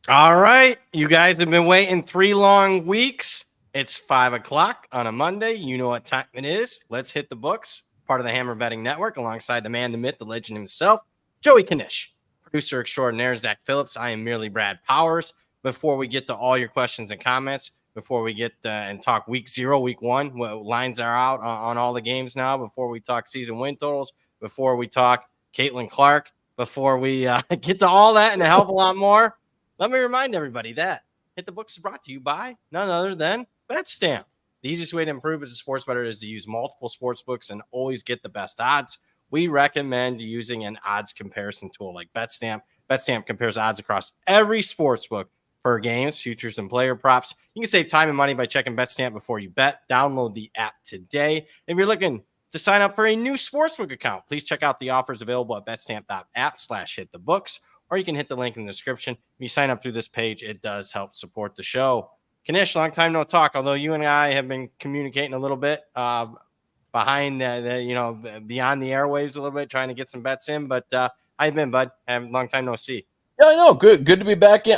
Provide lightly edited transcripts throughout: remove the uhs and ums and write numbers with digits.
All right. You guys have been waiting 3 long weeks. It's 5 o'clock on a Monday. You know what time it is. Let's hit the books. Part of the Hammer Betting Network, alongside the man, the myth, the legend himself, Joey Knish. Producer extraordinaire, Zach Phillips. I am merely Brad Powers. Before we get to all your questions and comments, before we get and talk week 0, week 1, what lines are out on all the games now, before we talk season win totals, before we talk Caitlin Clark, before we get to all that and a hell of a lot more, let me remind everybody that Hit the Books is brought to you by none other than BetStamp. The easiest way to improve as a sports bettor is to use multiple sports books and always get the best odds. We recommend using an odds comparison tool like BetStamp. BetStamp compares odds across every sports book for games, futures, and player props. You can save time and money by checking BetStamp before you bet. Download the app today. If you're looking to sign up for a new sportsbook account, please check out the offers available at betstamp.app/hitthebooks, or you can hit the link in the description. If you sign up through this page, it does help support the show. Knish, long time no talk, although you and I have been communicating a little bit behind, beyond the airwaves a little bit, trying to get some bets in. But how you been, bud? Long time no see. Yeah, I know. Good to be back in.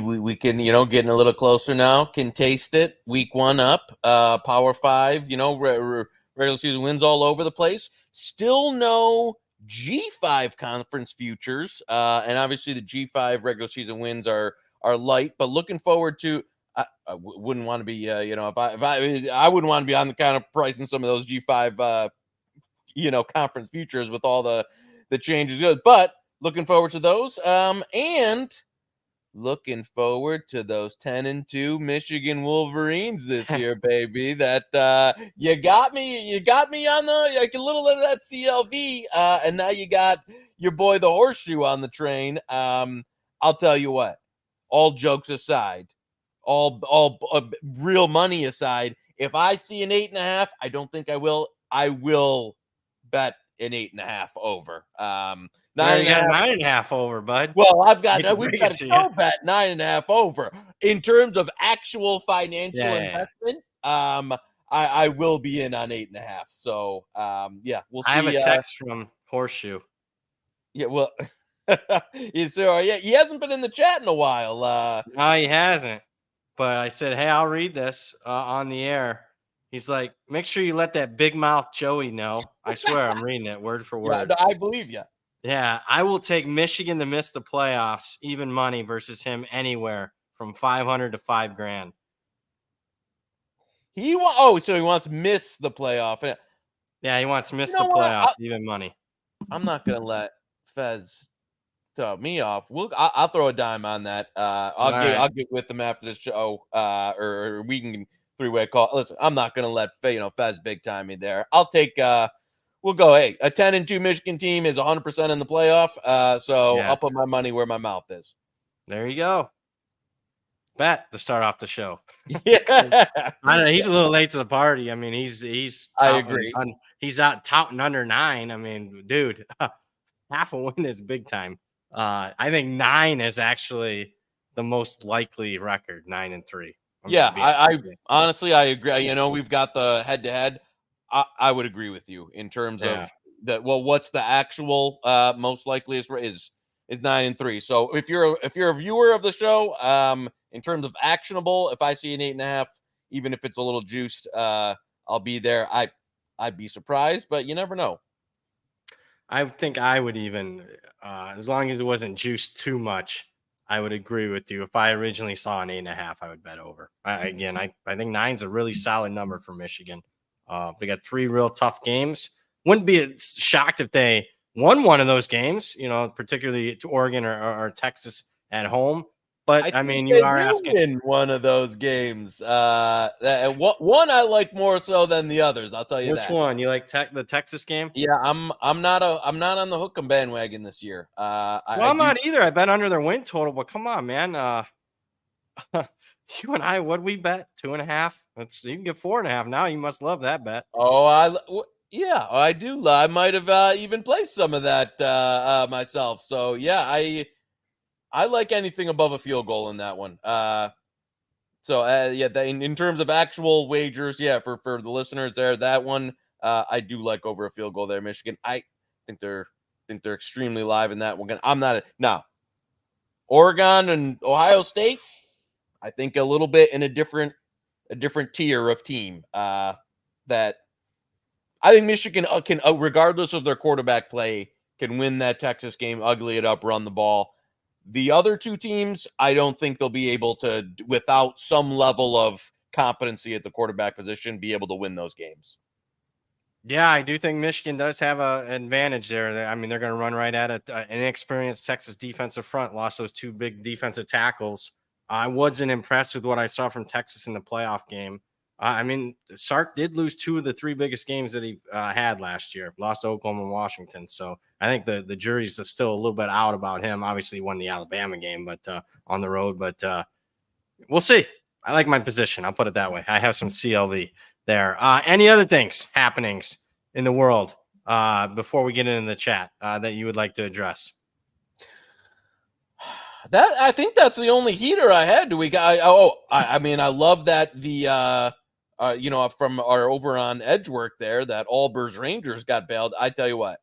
We can, getting a little closer now. Can taste it. Week 1 up. Power 5. Regular season wins all over the place. Still no G5 conference futures, and obviously the G5 regular season wins are light. But looking forward to. I wouldn't want to be, I wouldn't want to be on the kind of pricing some of those G5, conference futures with all the changes. But looking forward to those. And looking forward to those 10-2 Michigan Wolverines this year, baby. That you got me on the a little of that CLV, and now you got your boy the Horseshoe on the train. I'll tell you what. All jokes aside, all real money aside, if I see an 8.5, I don't think I will. I will bet an 8.5 over. 9.5. You got 9.5 over, bud. Well, we've got to go bet 9.5 over. In terms of actual financial investment, I will be in on 8.5. So we'll see. I have a text from Horseshoe. Yeah, well, he hasn't been in the chat in a while. No, he hasn't. But I said, hey, I'll read this on the air. He's like, make sure you let that big mouth Joey know. I swear I'm reading it word for word. Yeah, I believe you. Yeah, I will take Michigan to miss the playoffs, even money versus him anywhere from 500 to $5,000. So he wants to miss the playoff. Yeah, he wants to miss the playoff, even money. I'm not going to let Fez throw me off. I'll throw a dime on that. I'll get with them after the show, or we can 3-way call. Listen, I'm not going to let Fez big time me there. I'll take. We'll go. Hey, a 10-2 Michigan team is 100% in the playoff. I'll put my money where my mouth is. There you go. Bet to start off the show. Yeah, I know he's a little late to the party. I mean, he's. I agree. He's out touting under 9. I mean, dude, half a win is big time. I think 9 is actually the most likely record, 9-3. Yeah, I honestly I agree. We've got the head-to-head. I would agree with you in terms of that. Well, what's the actual most likeliest is 9-3. So if you're a viewer of the show, in terms of actionable, if I see an 8.5, even if it's a little juiced, I'll be there. I'd be surprised, but you never know. I think I would even, as long as it wasn't juiced too much, I would agree with you. If I originally saw an 8.5, I would bet over. I think 9's a really solid number for Michigan. They got 3 real tough games. Wouldn't be shocked if they won one of those games, particularly to Oregon or Texas at home. But I mean, you are asking in one of those games. One I like more so than the others. I'll tell you which one you like. The Texas game? Yeah, I'm not on the Hook'em bandwagon this year. I'm not either. I bet under their win total, but come on, man. You and I, what we bet 2.5? You can get 4.5 now. You must love that bet. Oh, I do. I might have even placed some of that myself. So yeah, I like anything above a field goal in that one. In terms of actual wagers, for the listeners there, that one I do like over a field goal there, Michigan. I think they're extremely live in that one. I'm not now. Oregon and Ohio State, I think a little bit in a different tier of team. That I think Michigan can, regardless of their quarterback play, can win that Texas game, ugly it up, run the ball. The other two teams, I don't think they'll be able to, without some level of competency at the quarterback position, be able to win those games. Yeah, I do think Michigan does have an advantage there. I mean, they're going to run right at it. An inexperienced Texas defensive front lost those two big defensive tackles. I wasn't impressed with what I saw from Texas in the playoff game. I mean, Sark did lose two of the three biggest games that he had last year. Lost to Oklahoma and Washington. So I think the jury's still a little bit out about him. Obviously, he won the Alabama game, but on the road. But we'll see. I like my position. I'll put it that way. I have some CLV there. Any other happenings in the world before we get into the chat that you would like to address? That I think that's the only heater I had. I mean, I love that the from our over on Edgework there that Allbirds Rangers got bailed. I tell you what,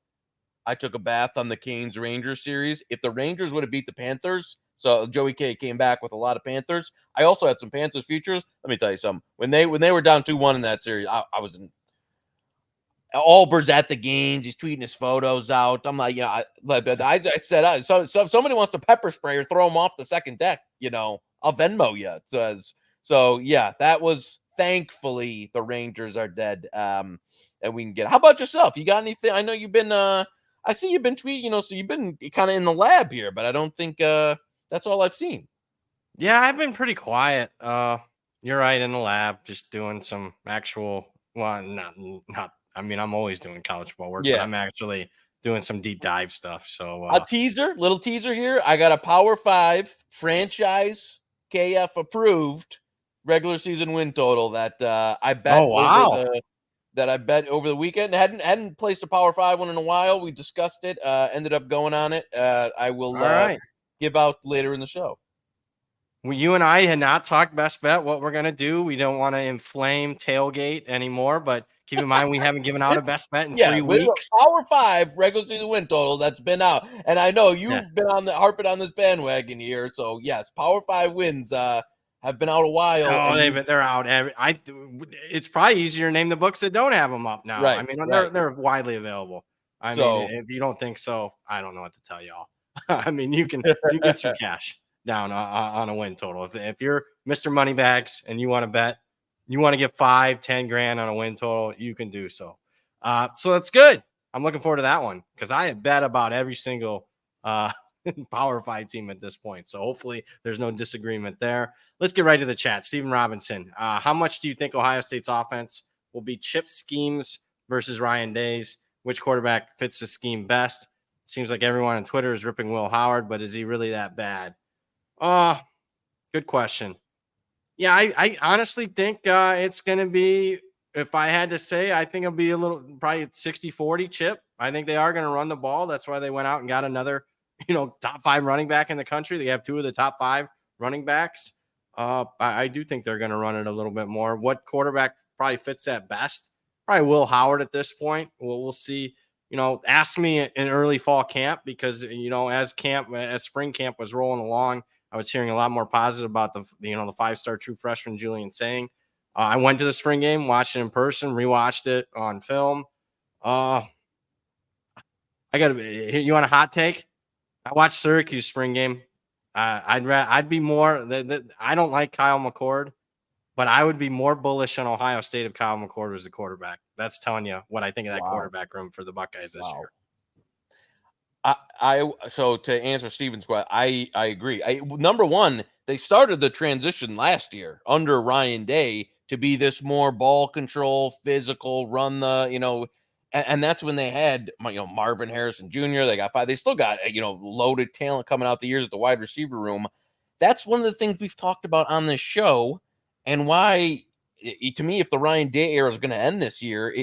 I took a bath on the Canes Rangers series. If the Rangers would have beat the Panthers, so Joey K came back with a lot of Panthers. I also had some Panthers futures. Let me tell you something. When they were down 2-1 in that series, I was in Allbirds at the games. He's tweeting his photos out. I'm like, I said, so if somebody wants to pepper spray or throw him off the second deck, I'll Venmo you. So yeah, that was thankfully the Rangers are dead. And we can get. How about yourself? You got anything? I know you've been. I see you've been tweeting. So you've been kind of in the lab here, but I don't think that's all I've seen. Yeah, I've been pretty quiet. You're right, in the lab, just doing some actual. Well, not. I mean, I'm always doing college football work, but I'm actually doing some deep dive stuff. So little teaser here. I got a Power 5 franchise KF approved regular season win total that I bet. Oh wow! That I bet over the weekend. Hadn't placed a Power 5 one in a while. We discussed it. Ended up going on it. I will give out later in the show. Well, you and I had not talked best bet what we're going to do. We don't want to inflame tailgate anymore, but keep in mind we haven't given out a best bet in 3 weeks. Power 5 regular season win total that's been out. And I know you've been harping on this bandwagon here. So yes, Power 5 wins have been out a while. Oh, they're out. It's probably easier to name the books that don't have them up now. Right, I mean, they're widely available. I mean, if you don't think so, I don't know what to tell y'all. I mean, you can get some cash down on a win total. If you're Mr. Moneybags and you want to bet, you want to get 5-10 grand on a win total, you can do so. So that's good. I'm looking forward to that one because I have bet about every single Power 5 team at this point. So hopefully there's no disagreement there. Let's get right to the chat. Stephen Robinson, how much do you think Ohio State's offense will be chip schemes versus Ryan Day's? Which quarterback fits the scheme best? Seems like everyone on Twitter is ripping Will Howard, but is he really that bad? Good question. Yeah, I honestly think it's going to be, if I had to say, I think it'll be probably 60-40 chip. I think they are going to run the ball. That's why they went out and got another, top 5 running back in the country. They have 2 of the top 5 running backs. I do think they're going to run it a little bit more. What quarterback probably fits that best? Probably Will Howard at this point. We'll see. Ask me in early fall camp because, as spring camp was rolling along, I was hearing a lot more positive about the 5-star true freshman Julian Saying. I went to the spring game, watched it in person, rewatched it on film. You want a hot take? I watched Syracuse spring game. I'd be more. I don't like Kyle McCord, but I would be more bullish on Ohio State if Kyle McCord was the quarterback. That's telling you what I think of that quarterback room for the Buckeyes this year. So to answer Steven's question, I agree. Number one, they started the transition last year under Ryan Day to be this more ball control, physical, run the, and that's when they had, Marvin Harrison Jr. They got 5. They still got, loaded talent coming out the years at the wide receiver room. That's one of the things we've talked about on this show, and why, to me, if the Ryan Day era is going to end this year,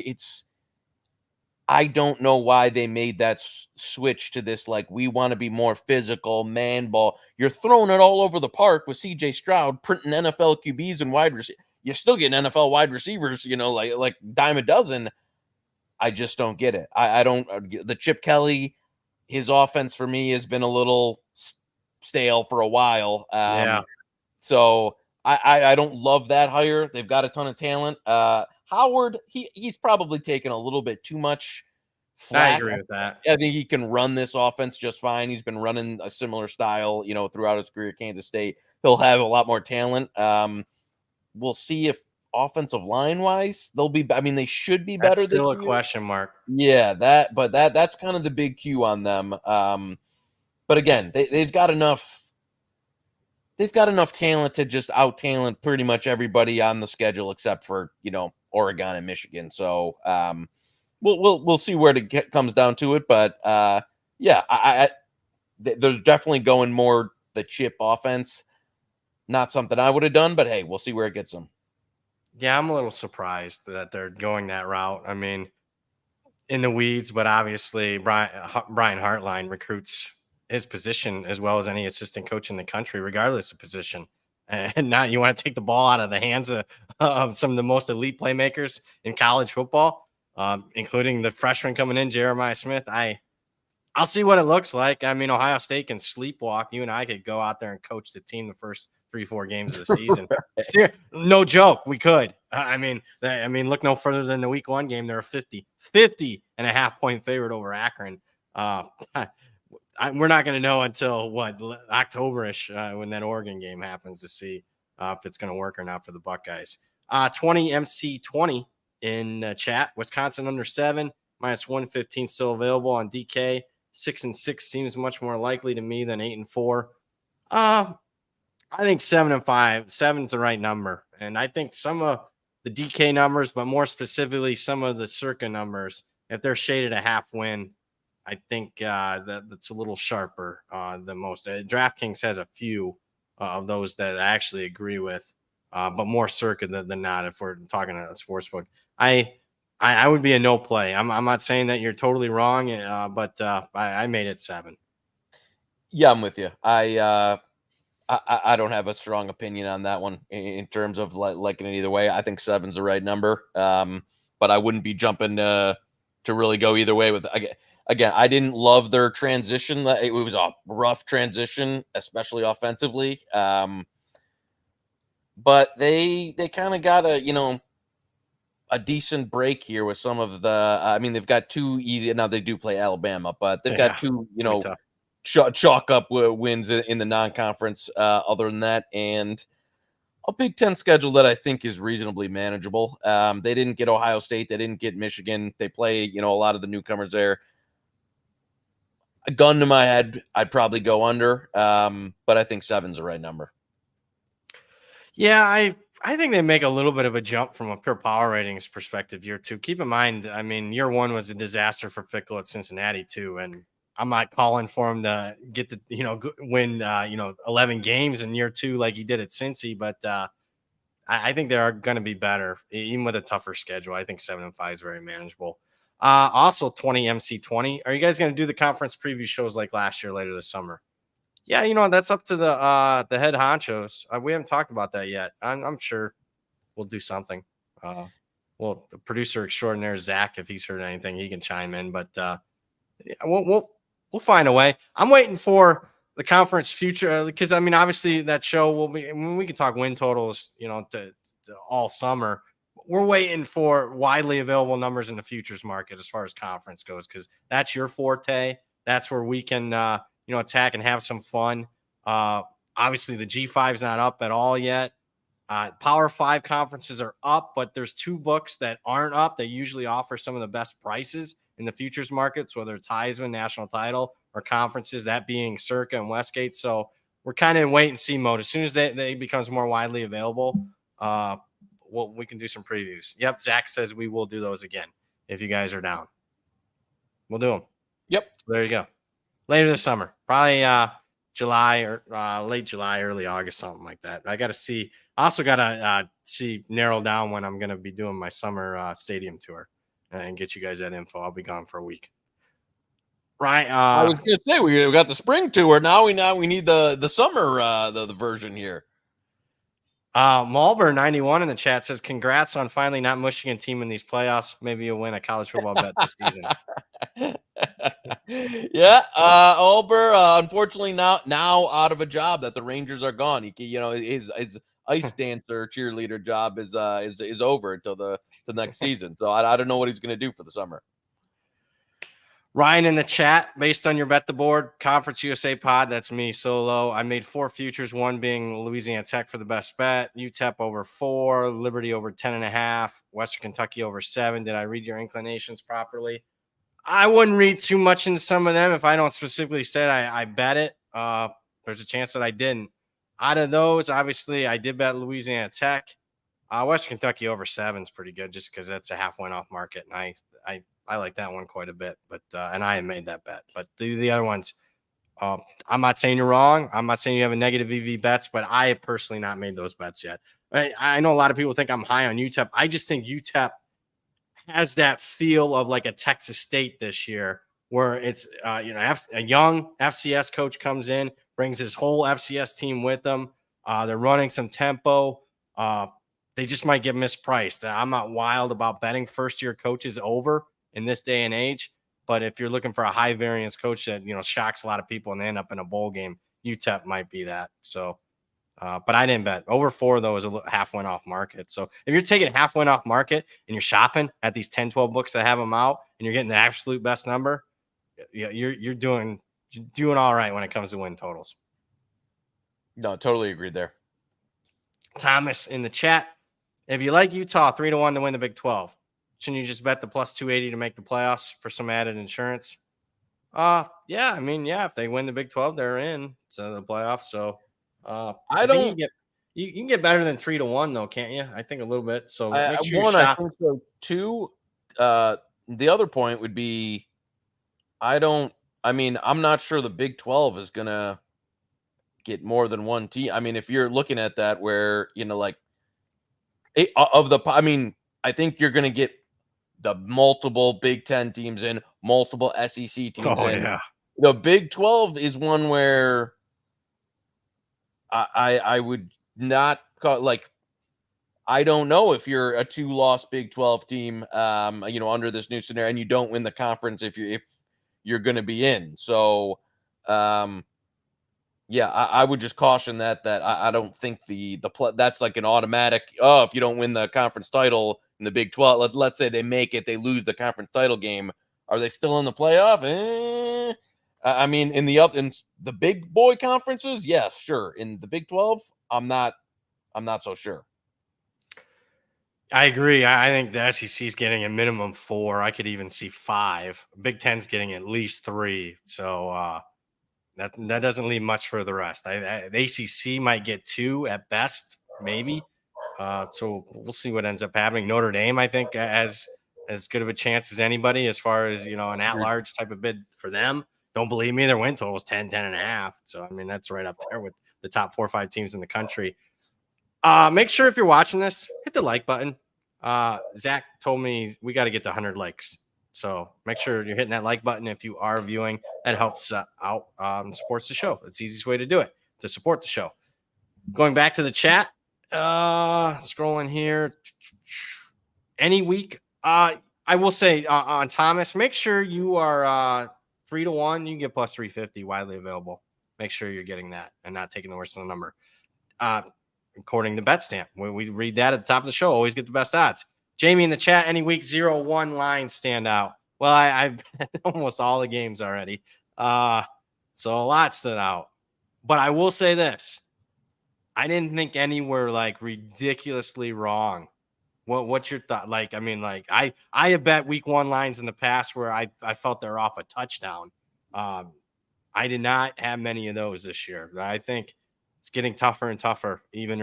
I don't know why they made that switch to this, we want to be more physical, man ball. You're throwing it all over the park with C.J. Stroud, printing NFL QBs and wide receivers. You're still getting NFL wide receivers, like dime a dozen. I just don't get it. I don't. The Chip Kelly, his offense for me has been a little stale for a while. Yeah. So I don't love that hire. They've got a ton of talent. Howard, he's probably taken a little bit too much I flack. agree with that. I think he can run this offense just fine. He's been running a similar style, throughout his career at Kansas State. He'll have a lot more talent. We'll see if offensive line wise they'll be. I mean, they should be better. That's still a this year. question mark. Yeah, that's kind of the big cue on them. But again, they've got enough. They've got enough talent to just out talent pretty much everybody on the schedule except for Oregon and Michigan. So we'll see where it comes down to it. But yeah, they're definitely going more the chip offense. Not something I would have done, but hey, we'll see where it gets them. Yeah, I'm a little surprised that they're going that route. I mean, in the weeds, but obviously Brian Hartline recruits his position as well as any assistant coach in the country, regardless of position. And now you want to take the ball out of the hands of some of the most elite playmakers in college football, including the freshman coming in, Jeremiah Smith. I'll see what it looks like. I mean, Ohio State can sleepwalk. You and I could go out there and coach the team the first 3-4 games of the season. No joke. We could. I mean, look no further than the week 1 game. They're a 50 and a half point favorite over Akron. We're not going to know until October-ish when that Oregon game happens to see if it's going to work or not for the Buckeyes. 20 MC 20 in chat. Wisconsin under 7 -115 still available on DK. 6-6 seems much more likely to me than 8-4. I think 7-5. 7's the right number, and I think some of the DK numbers, but more specifically some of the Circa numbers, if they're shaded a half win, I think that's a little sharper than most. DraftKings has a few of those that I actually agree with, but more Circa than not. If we're talking about a sports book, I would be a no play. I'm not saying that you're totally wrong, but I made it 7. Yeah, I'm with you. I don't have a strong opinion on that one in terms of liking it either way. I think 7's the right number, but I wouldn't be jumping to really go either way with it. Again, I didn't love their transition. It was a rough transition, especially offensively. But they kind of got a decent break here with some of the. I mean, they've got 2 easy. Now they do play Alabama, but they've got 2 chalk up wins in the non-conference. Other than that, and a Big Ten schedule that I think is reasonably manageable. They didn't get Ohio State. They didn't get Michigan. They play a lot of the newcomers there. A gun to my head, I'd probably go under, but I think 7's the right number. Yeah, I think they make a little bit of a jump from a pure power ratings perspective year 2. Keep in mind, I mean, year 1 was a disaster for Fickle at Cincinnati too, and I'm not calling for him to get win 11 games in year 2 like he did at Cincy, but I think they are going to be better even with a tougher schedule. I think 7-5 is very manageable. Also 20 MC 20. Are you guys going to do the conference preview shows like last year later this summer? Yeah, that's up to the head honchos. We haven't talked about that yet. I'm sure we'll do something. Well, the producer extraordinaire Zach, if he's heard anything, he can chime in. But we'll find a way. I'm waiting for the conference future because I mean, obviously that show will be. When we can talk win totals, to all summer. We're waiting for widely available numbers in the futures market as far as conference goes, because that's your forte. That's where we can, attack and have some fun. Obviously, the G5 is not up at all yet. Power 5 conferences are up, but there's 2 books that aren't up that usually offer some of the best prices in the futures markets, whether it's Heisman, national title, or conferences, that being Circa and Westgate. So we're kind of in wait and see mode. As soon as they becomes more widely available, we can do some previews. Yep, Zach says we will do those again if you guys are down. We'll do them. Yep. So there you go. Later this summer, probably July or late July, early August, something like that. I got to see. I also got to narrow down when I'm going to be doing my summer stadium tour and get you guys that info. I'll be gone for a week. Right. I was going to say we got the spring tour. Now we need the summer the version here. Malber 91 in the chat says, "Congrats on finally not mushing a team in these playoffs. Maybe you'll win a college football bet this season." Yeah, Ober, unfortunately now out of a job that the Rangers are gone. His ice dancer cheerleader job is over until the next season. So I don't know what he's going to do for the summer. Ryan in the chat, based on your bet the board, Conference USA pod, that's me solo. I made 4 futures, one being Louisiana Tech for the best bet, UTEP over 4, Liberty over 10.5, Western Kentucky over 7. Did I read your inclinations properly? I wouldn't read too much into some of them if I don't specifically say I bet it. There's a chance that I didn't. Out of those, obviously, I did bet Louisiana Tech. Western Kentucky over 7 is pretty good just because that's a half win off market, and I like that one quite a bit. But and I have made that bet. But the other ones, I'm not saying you're wrong. I'm not saying you have a negative EV bets, but I have personally not made those bets yet. I know a lot of people think I'm high on UTEP. I just think UTEP has that feel of like a Texas State this year, where it's a young FCS coach comes in, brings his whole FCS team with them. They're running some tempo. They just might get mispriced. I'm not wild about betting first-year coaches over in this day and age, but if you're looking for a high variance coach that shocks a lot of people and they end up in a bowl game, UTEP might be that. So, but I didn't bet over 4 though is a half win off market. So if you're taking half win off market and you're shopping at these 10, 12 books that have them out and you're getting the absolute best number, you're doing all right when it comes to win totals. No, totally agreed there. Thomas in the chat. If you like Utah 3-1 to win the Big 12, shouldn't you just bet the plus 280 to make the playoffs for some added insurance? Yeah. I mean, yeah, if they win the Big 12, they're in the playoffs. So I don't. You can get better than 3-1 though, can't you? I think a little bit. So make sure one, you shop. I think so. 2, the other point would be, I'm not sure the Big 12 is gonna get more than one team. I mean, if you're looking at that, where I think you're gonna get the multiple Big 10 teams in, multiple SEC teams in. Yeah. The Big 12 is one where I would not call, I don't know if you're a 2-loss Big 12 team, under this new scenario, and you don't win the conference if you're going to be in. So, yeah, I would just caution that I don't think that's like an automatic. Oh, if you don't win the conference title in the Big 12, let's say they make it, they lose the conference title game, are they still in the playoff? I mean, in the big boy conferences, yes, sure. In the Big 12, I'm not so sure. I agree. I think the SEC is getting a minimum 4. I could even see 5. Big 10's getting at least 3. So that doesn't leave much for the rest. The ACC might get 2 at best, maybe. So we'll see what ends up happening. Notre Dame, I think, has as good of a chance as anybody as far as an at-large type of bid for them. Don't believe me, their win total is 10.5. So I mean, that's right up there with the top 4 or 5 teams in the country. Make sure if you're watching this, hit the like button. Zach told me we got to get to 100 likes. So make sure you're hitting that like button if you are viewing. That helps out, supports the show. It's the easiest way to do it, to support the show. Going back to the chat, scrolling here. Any week, I will say on Thomas, make sure you are 3-1. You can get plus 350 widely available. Make sure you're getting that and not taking the worst of the number. According to BetStamp, we read that at the top of the show. Always get the best odds. Jamie in the chat, any week 0-1 lines stand out. Well, I've bet almost all the games already. So a lot stood out. But I will say this. I didn't think any were like ridiculously wrong. What's your thought? I have bet week 1 lines in the past where I felt they're off a touchdown. I did not have many of those this year. I think it's getting tougher and tougher, even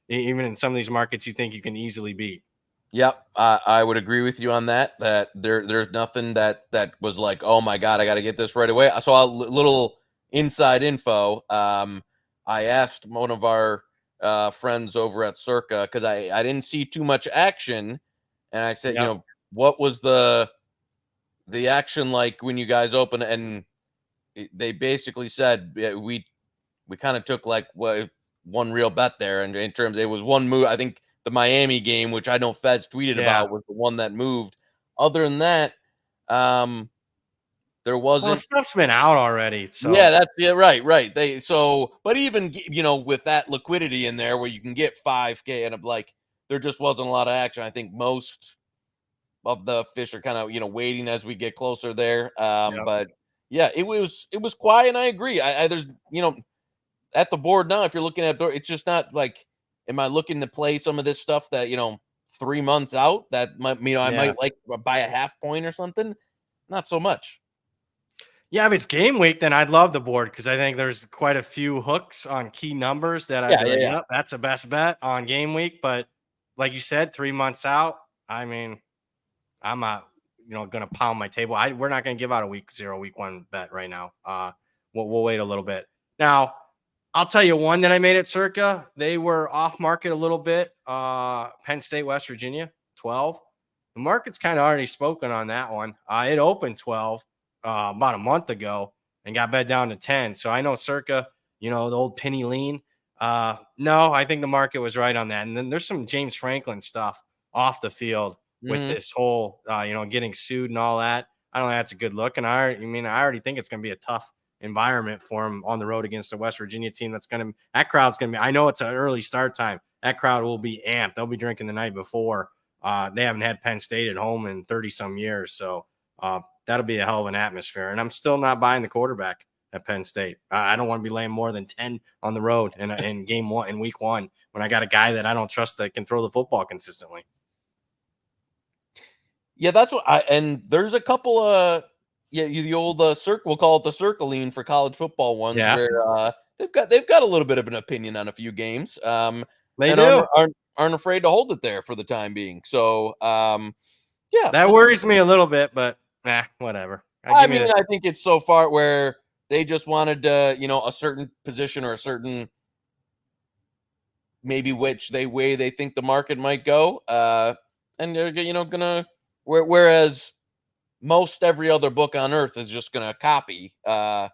in some of these markets you think you can easily beat. Yep, I would agree with you on that. That there's nothing that was like, oh my god, I got to get this right away. I saw a little inside info. I asked one of our friends over at Circa because I didn't see too much action, and I said, Yep. What was the action like when you guys opened? And they basically said we kind of took like one real bet there, and in terms, it was one move. I think the Miami game, which I know Feds tweeted about, was the one that moved. Other than that, There Well, wasn't. stuff's been out already. So Yeah, right. But even with that liquidity in there where you can get 5K, and like there just wasn't a lot of action. I think most of the fish are kind of waiting as we get closer there. yep. But yeah, it was quiet, and I agree. I there's at the board now, if you're looking at it's just not like, am I looking to play some of this stuff that 3 months out that might I Yeah. might like buy a half point or something? Not so much. Yeah, if it's game week, then I'd love the board because I think there's quite a few hooks on key numbers that I'd Yeah, be yeah, like, yeah. yep, that's the best bet on game week. But like you said, 3 months out, I mean, I'm not, going to pound my table. We're not going to give out a week 0, week 1 bet right now. We'll wait a little bit. Now, I'll tell you one that I made at Circa. They were off market a little bit. Penn State, West Virginia, 12. The market's kind of already spoken on that one. It opened 12 about a month ago and got bet down to 10. So I know Circa, the old penny lean. No, I think the market was right on that. And then there's some James Franklin stuff off the field with Mhm. this whole, getting sued and all that. I don't think that's a good look. And I already think it's going to be a tough environment for him on the road against the West Virginia team. That crowd's going to be, I know it's an early start time. That crowd will be amped. They'll be drinking the night before. They haven't had Penn State at home in 30 some years. So that'll be a hell of an atmosphere. And I'm still not buying the quarterback at Penn State. I don't want to be laying more than 10 on the road in game one, in week 1, when I got a guy that I don't trust that can throw the football consistently. Yeah, that's what and there's a couple of the old circle, we'll call it the circling for college football ones, Yeah, where they've got a little bit of an opinion on a few games, they and do. aren't afraid to hold it there for the time being. So yeah, That we'll see. worries me a little bit, but whatever. I Give me mean, the I think it's so far where they just wanted a certain position or a certain maybe which way they think the market might go, and they're gonna whereas most every other book on earth is just gonna copy. They're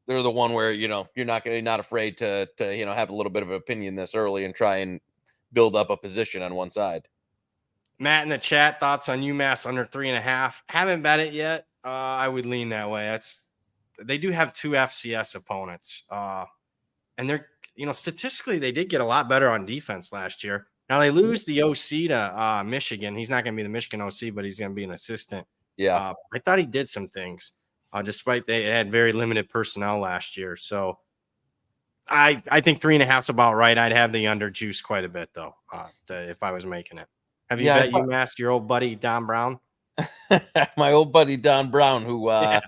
the one where you're not afraid to have a little bit of an opinion this early and try and build up a position on one side. Matt in the chat, thoughts on UMass under 3.5. Haven't bet it yet. I would lean that way. They do have 2 FCS opponents. And they're, statistically, they did get a lot better on defense last year. Now they lose the OC to Michigan. He's not going to be the Michigan OC, but he's going to be an assistant. Yeah. I thought he did some things, despite they had very limited personnel last year. So I think 3.5 is about right. I'd have the under juice quite a bit though, if I was making it. Have you Yeah, bet UMass, your old buddy Don Brown? my old buddy Don Brown, who Yeah.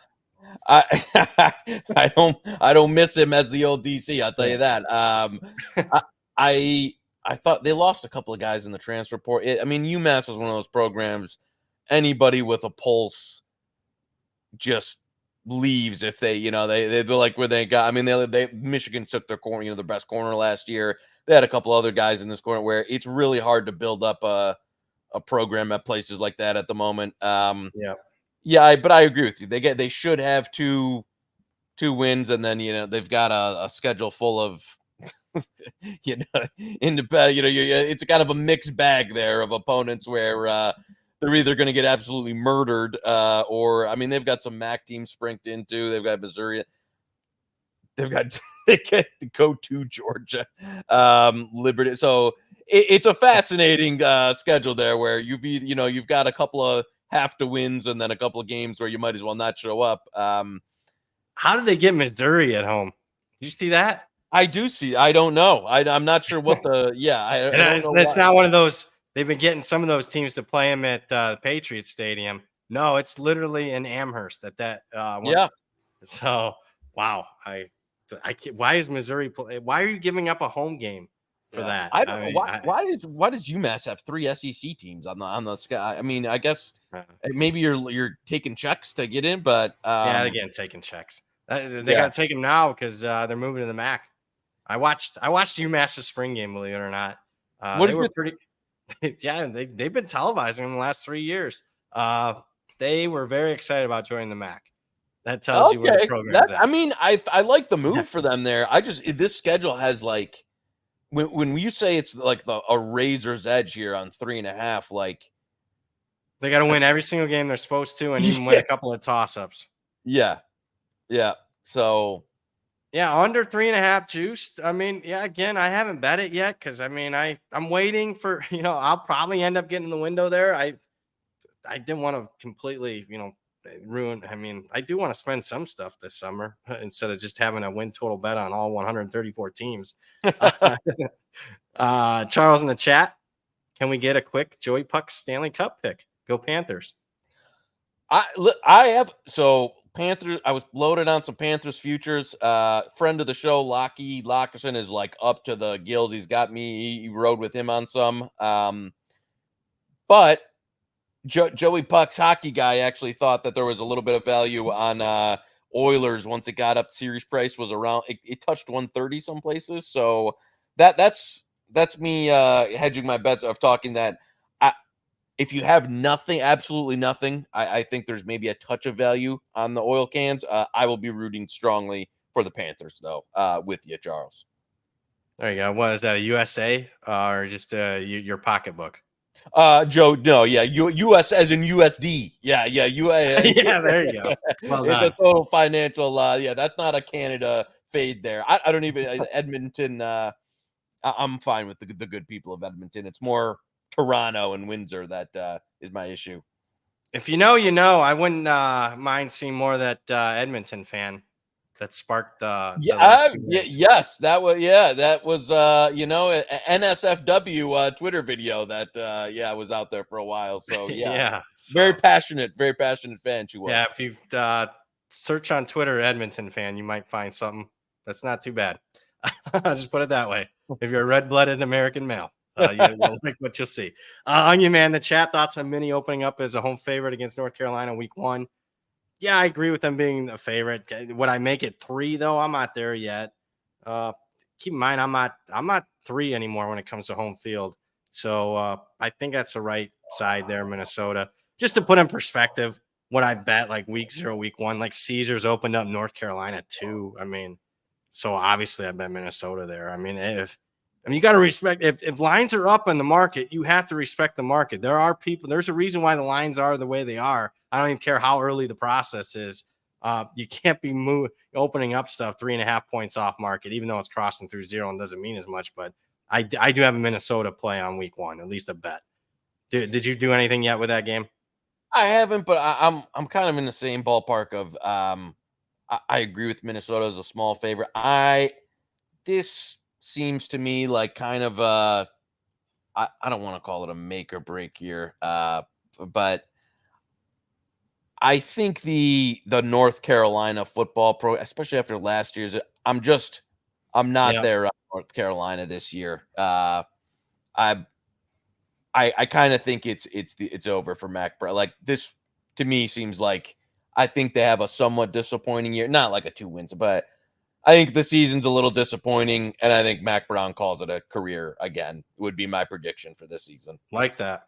I don't miss him as the old DC. I'll tell you that. I thought they lost a couple of guys in the transfer portal. I mean, UMass was one of those programs. Anybody with a pulse just leaves if they're like where they got. I mean, they Michigan took their corner, their best corner last year. They had a couple other guys in this corner where it's really hard to build up a program at places like that at the moment. Yeah. But I agree with you. They should have two wins, and then they've got a schedule full of independent. It's kind of a mixed bag there of opponents where they're either going to get absolutely murdered, or I mean they've got some MAC teams sprinkled into. They've got Missouri. They've got they get to go to Georgia, Liberty. So it's a fascinating schedule there where you've got a couple of have to wins and then a couple of games where you might as well not show up. How did they get Missouri at home? Did you see that? I do see. I don't know. I'm not sure what the. Yeah, I don't know. That's not one of those. They've been getting some of those teams to play them at Patriots Stadium. No, it's literally in Amherst at that. Yeah. So wow, I can't, why is Missouri? Why are you giving up a home game for that? I don't know why does UMass have 3 SEC teams on the sky? I mean, I guess maybe you're taking checks to get in, but yeah, they're taking checks. They got to take them now because they're moving to the MAC. I watched UMass's spring game, believe it or not. They were pretty. Yeah, they've been televising them the last 3 years. They were very excited about joining the MAC. That tells you where the program's at. I mean, I like the move for them there. This schedule has like when you say it's like a razor's edge here on 3.5, like They got to win every single game they're supposed to, and even win a couple of toss-ups. Yeah. So yeah, under 3.5 juiced. I mean, yeah, again, I haven't bet it yet because I mean, I'm waiting for I'll probably end up getting the window there. I didn't want to completely ruin. I mean, I do want to spend some stuff this summer instead of just having a win total bet on all 134 teams. Charles in the chat, can we get a quick Joey Puck Stanley Cup pick? Go Panthers. I have Panthers. I was loaded on some Panthers futures. Friend of the show, Lockie Lockerson, is like up to the gills. He's got me. He rode with him on some. But Joey Puck's hockey guy actually thought that there was a little bit of value on Oilers once it got up. Series price was around. It touched 130 some places. So that's me hedging my bets of talking that. If you have nothing, absolutely nothing, I think there's maybe a touch of value on the oil cans. I will be rooting strongly for the Panthers, though, with you, Charles. There you go. What is that, a USA or just your pocketbook? Joe, no, yeah, US as in USD. Yeah, yeah, there you go. Well it's a total financial, yeah, that's not a Canada fade there. I don't even, Edmonton, I'm fine with the good people of Edmonton. It's more Toronto and Windsor that is my issue. If you know, I wouldn't mind seeing more of that Edmonton fan that sparked yes, that was NSFW Twitter video that was out there for a while. So yeah, very passionate fan she was. Yeah, if you search on Twitter Edmonton fan, you might find something that's not too bad. I'll just put it that way. If you're a red-blooded American male. You'll like what you'll see. Onion Man, the chat thoughts on Mini opening up as a home favorite against North Carolina week 1. Yeah, I agree with them being a favorite. Would I make it 3 though? I'm not there yet. Keep in mind, I'm not 3 anymore when it comes to home field. So I think that's the right side there, Minnesota. Just to put in perspective, what I bet like week 0, week 1, like Caesars opened up North Carolina 2. I mean, so obviously I bet Minnesota there. I mean, you got to respect if lines are up in the market, you have to respect the market. There are people, there's a reason why the lines are the way they are. I don't even care how early the process is. You can't be opening up stuff 3.5 points off market, even though it's crossing through 0 and doesn't mean as much. But I do have a Minnesota play on week 1, at least a bet. Did you do anything yet with that game? I haven't, but I'm kind of in the same ballpark of I agree with Minnesota as a small favorite. This seems to me like kind of I don't want to call it a make or break year, but I think the North Carolina football pro, especially after last year's, I'm not there on North Carolina this year. I kind of think it's over for Mac Brown. Like this to me seems like I think they have a somewhat disappointing year, not like a 2 wins, but I think the season's a little disappointing, and I think Mac Brown calls it a career again. Would be my prediction for this season. Like that.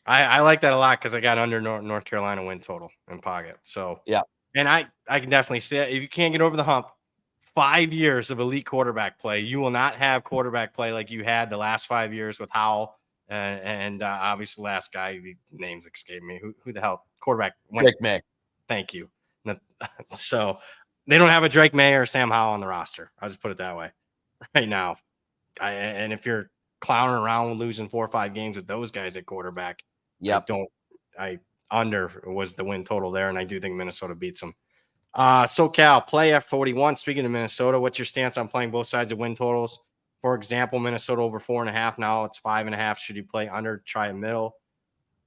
I like that a lot because I got under North Carolina win total in pocket. So yeah, and I can definitely see that. If you can't get over the hump, 5 years of elite quarterback play, you will not have quarterback play like you had the last 5 years with Howell and obviously the last guy. The names escape me. Who the hell quarterback? Drake May. Thank you. So they don't have a Drake May or Sam Howell on the roster. I'll just put it that way right now. And if you're clowning around losing 4 or 5 games with those guys at quarterback, I under was the win total there, and I do think Minnesota beats them. SoCal play at 41. Speaking of Minnesota, what's your stance on playing both sides of win totals? For example, Minnesota over 4.5. Now it's 5.5. Should you play under? Try a middle.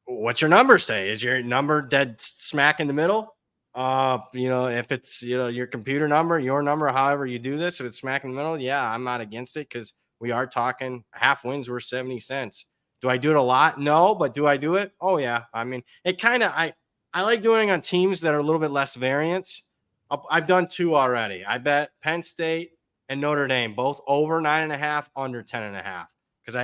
What's your number say? Is your number dead smack in the middle? If it's your computer number, your number, however you do this, if it's smack in the middle, yeah, I'm not against it because we are talking half wins were 70 cents. Do I do it a lot? No, but do I do it? Oh yeah. I mean, it kind of I like doing it on teams that are a little bit less variance. I've done 2 already. I bet Penn State and Notre Dame both over 9.5, under 10.5 because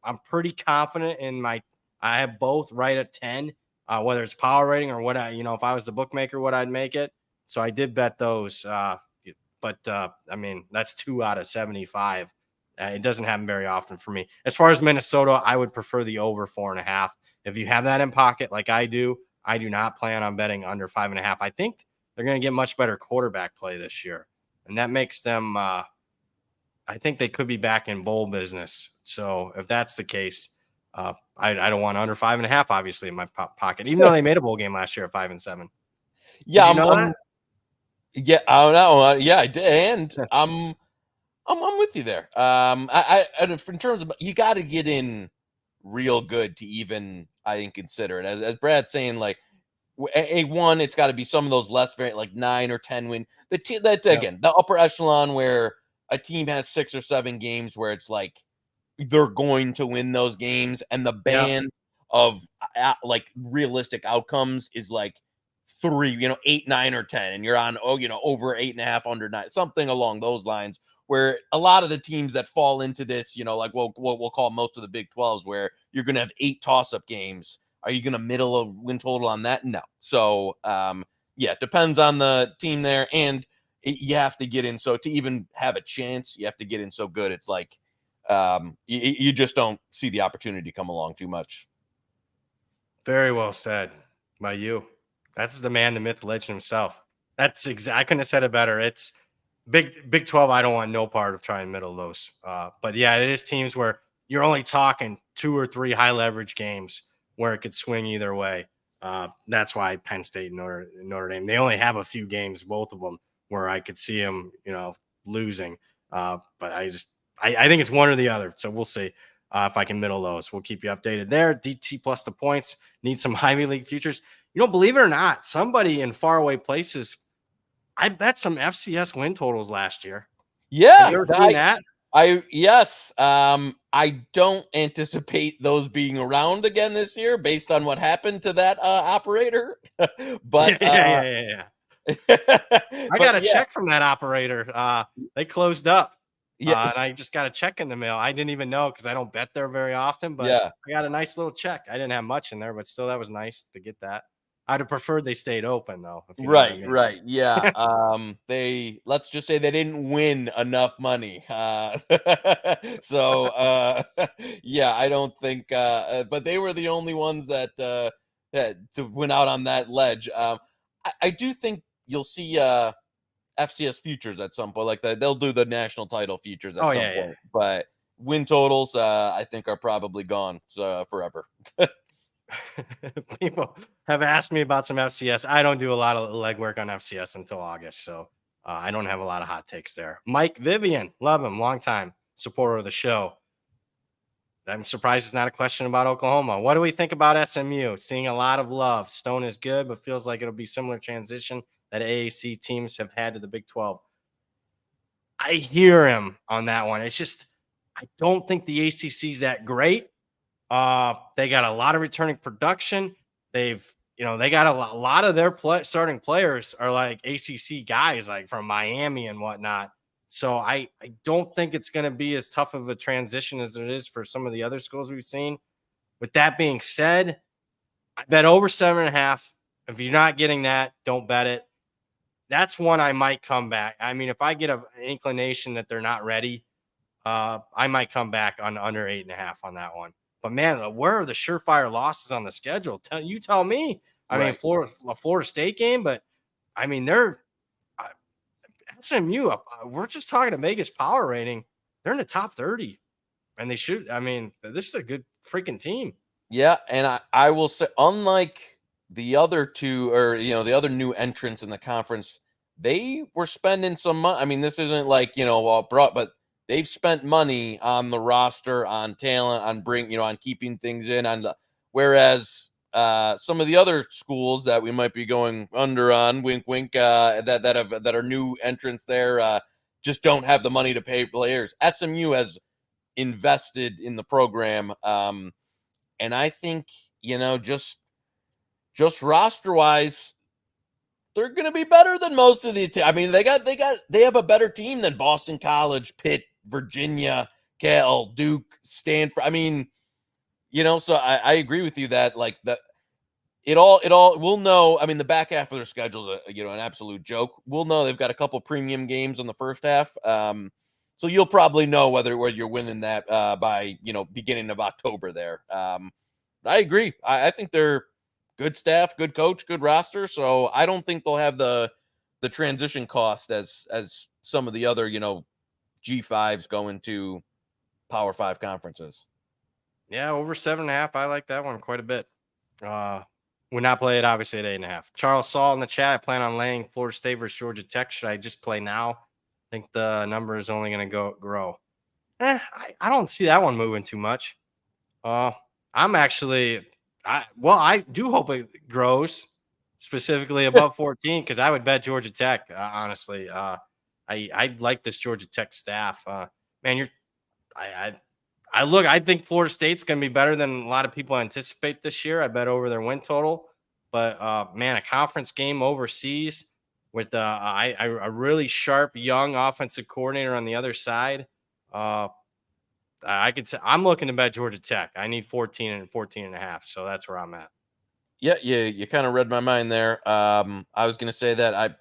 I'm pretty confident in my. I have both right at 10. Whether it's power rating or what if I was the bookmaker, what I'd make it. So I did bet those. But I mean, that's 2 out of 75. It doesn't happen very often for me. As far as Minnesota, I would prefer the over 4.5. If you have that in pocket like I do not plan on betting under 5.5. I think they're going to get much better quarterback play this year, and that makes them. I think they could be back in bowl business. So if that's the case, I don't want under 5.5, obviously, in my pocket, even though they made a bowl game last year at 5-7. Yeah, Did you know that? Yeah, I don't know. Yeah, I did, and I'm with you there. In terms of, you got to get in real good to even, I think, consider it. As Brad's saying, like A1, it's got to be some of those less variant, like 9 or 10 win. Again, the upper echelon where a team has 6 or 7 games where it's like they're going to win those games, and the band of like realistic outcomes is like 3, 8, 9, or 10, and you're on over 8.5, under 9, something along those lines. Where a lot of the teams that fall into this, like we'll call most of the Big 12s, where you're going to have 8 toss-up games. Are you going to middle a win total on that? No. So, it depends on the team there, and you have to get in. So to even have a chance, you have to get in so good. It's like you just don't see the opportunity come along too much. Very well said by you. That's the man, the myth, the legend himself. That's I couldn't have said it better. It's Big 12. I don't want no part of trying middle those. But yeah, it is teams where you're only talking 2 or 3 high leverage games where it could swing either way. That's why Penn State and Notre Dame, they only have a few games, both of them, where I could see them, losing. But I think it's one or the other. So we'll see if I can middle those. We'll keep you updated there. DT plus the points. Need some Ivy League futures. Believe it or not, somebody in faraway places, I bet some FCS win totals last year. Yeah. Have you ever seen that? Yes. I don't anticipate those being around again this year based on what happened to that operator. But yeah. I got a check from that operator. They closed up. Yeah. And I just got a check in the mail. I didn't even know because I don't bet there very often, but yeah. I got a nice little check. I didn't have much in there, but still, that was nice to get that. I'd have preferred they stayed open though. If you know what I mean. Right. Yeah. Let's just say they didn't win enough money. So I don't think but they were the only ones that went out on that ledge. I do think you'll see FCS futures at some point, like they'll do the national title futures at some point. Yeah. But win totals, I think, are probably gone forever. People have asked me about some FCS. I don't do a lot of legwork on FCS until August, so I don't have a lot of hot takes there. Mike Vivian, love him, long time supporter of the show. I'm surprised it's not a question about Oklahoma. What do we think about SMU? Seeing a lot of love. Stone is good, but feels like it'll be similar transition that AAC teams have had to the Big 12. I hear him on that one. It's just, I don't think the ACC is that great. They got a lot of returning production. They got a lot of their starting players are like ACC guys, like from Miami and whatnot. So I don't think it's going to be as tough of a transition as it is for some of the other schools we've seen. With that being said, I bet over 7.5. If you're not getting that, don't bet it. That's one I might come back. I mean, if I get an inclination that they're not ready, I might come back on under 8.5 on that one. But man, where are the surefire losses on the schedule? Tell me. I mean, Florida State game, but I mean, they're SMU. We're just talking a Vegas power rating. They're in the top 30, and they should. I mean, this is a good freaking team. Yeah, and I will say, unlike the other two, or the other new entrants in the conference, they were spending some money. I mean, this isn't like but they've spent money on the roster, on talent, on on keeping things in. Whereas some of the other schools that we might be going under on, wink, wink, that are new entrants there, just don't have the money to pay players. SMU has invested in the program, and I think just roster wise, they're going to be better than most of the. I mean, they have a better team than Boston College, Pitt, Virginia, Cal, Duke, Stanford. I mean, so I agree with you that like that. It all we'll know. I mean, the back half of their schedule is an absolute joke. We'll know they've got a couple premium games in the first half. So you'll probably know whether you're winning that by beginning of October there. I agree. I think they're good staff, good coach, good roster. So I don't think they'll have the transition cost as some of the other, G5s going to Power 5 conferences. Yeah, over 7.5. I like that one quite a bit. Would not play it obviously at 8.5. Charles Saul in the chat. I plan on laying Florida State versus Georgia Tech. Should I just play now? I think the number is only going to grow. I don't see that one moving too much. I'm actually, I do hope it grows, specifically above 14, because I would bet Georgia Tech. Honestly, I like this Georgia Tech staff. Man, I think Florida State's going to be better than a lot of people anticipate this year. I bet over their win total, but man, a conference game overseas with a really sharp young offensive coordinator on the other side. I'm looking to bet Georgia Tech. I need 14 and 14.5. So that's where I'm at. Yeah, you kind of read my mind there. I was going to say that I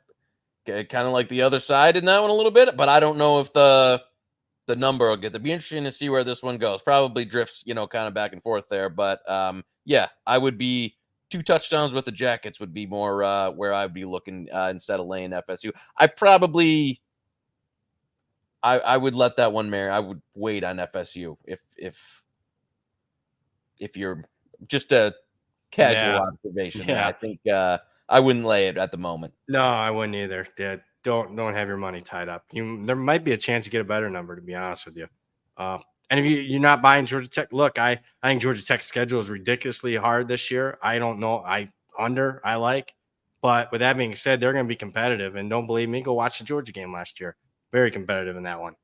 kind of like the other side in that one a little bit, but I don't know if the number will get to be interesting to see where this one goes. Probably drifts, kind of back and forth there. But yeah, I would be 2 touchdowns with the Jackets would be more where I'd be looking instead of laying FSU. I would let that one marry. I would wait on FSU if you're just a casual observation. Yeah. I think I wouldn't lay it at the moment. No, I wouldn't either. Yeah, don't have your money tied up. There might be a chance to get a better number, to be honest with you. And if you're not buying Georgia Tech, look, I think Georgia Tech's schedule is ridiculously hard this year. I don't know. I like. But with that being said, they're going to be competitive. And don't believe me, go watch the Georgia game last year. Very competitive in that one.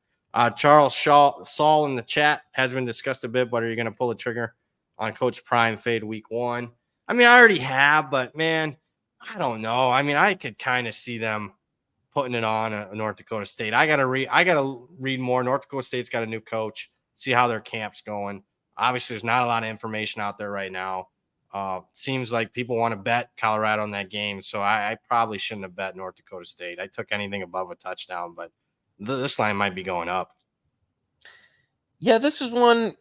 Charles Saul in the chat has been discussed a bit, but are you going to pull the trigger on Coach Prime fade week 1? I mean, I already have, but man, I don't know. I mean, I could kind of see them putting it on North Dakota State. I gotta read more. North Dakota State's got a new coach. See how their camp's going. Obviously, there's not a lot of information out there right now. Seems like people want to bet Colorado in that game, so I probably shouldn't have bet North Dakota State. I took anything above a touchdown, but this line might be going up. Yeah, this is one,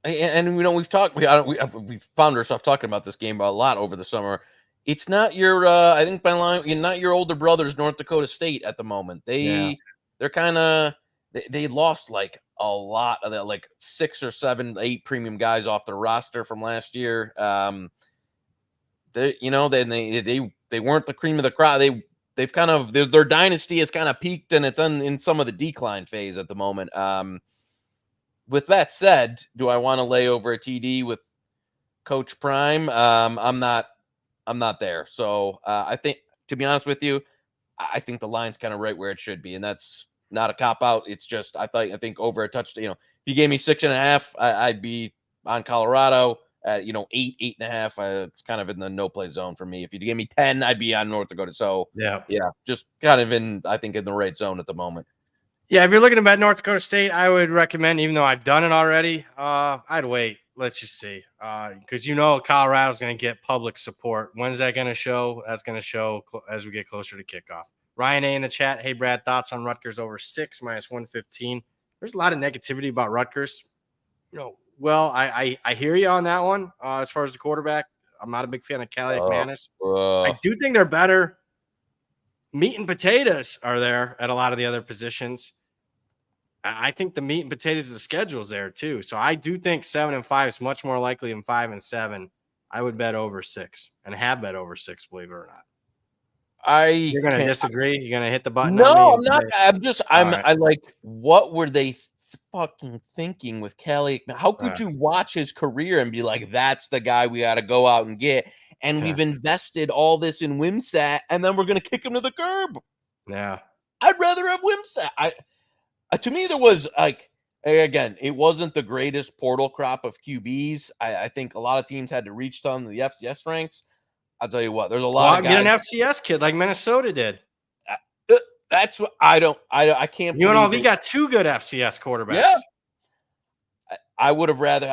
and we've talked. We've found ourselves talking about this game a lot over the summer. It's not your, I think by line, not your older brothers, North Dakota State at the moment. They're kind of, they lost like a lot of that, like 6 or 7, 8 premium guys off their roster from last year. They weren't the cream of the crop. They've kind of, their dynasty has kind of peaked and it's in some of the decline phase at the moment. With that said, do I want to lay over a TD with Coach Prime? I'm not there. So I think, to be honest with you, I think the line's kind of right where it should be, and that's not a cop out. It's just I think over a touchdown. If you gave me 6.5, I'd be on Colorado at 8.5. It's kind of in the no play zone for me. If you gave me 10, I'd be on North Dakota. So yeah, just kind of in the right zone at the moment. Yeah, if you're looking to bet North Dakota State, I would recommend, even though I've done it already, I'd wait. Let's just see. Because Colorado's going to get public support. When's that going to show? That's going to show as we get closer to kickoff. Ryan A. in the chat. Hey, Brad, thoughts on Rutgers over 6 minus 115? There's a lot of negativity about Rutgers. Well, I hear you on that one. As far as the quarterback, I'm not a big fan of Callie McManus. I do think they're better. Meat and potatoes are there at a lot of the other positions. I think the meat and potatoes of the schedule is there too. So I do think 7-5 is much more likely than 5-7. I would bet over 6 and have bet over 6, believe it or not. You're going to disagree? You're going to hit the button? No, I'm not. I like, what were they fucking thinking with Kelly? How could you watch his career and be like, that's the guy we got to go out and get? And we've invested all this in Wimsat, and then we're going to kick him to the curb. Yeah. I'd rather have Wimsat. To me, there was again, it wasn't the greatest portal crop of QBs. I think a lot of teams had to reach some of the FCS ranks. I'll tell you what, there's a lot of guys. Get an FCS kid like Minnesota did. That's what I can't. UNLV got 2 good FCS quarterbacks. Yeah. I would have rather.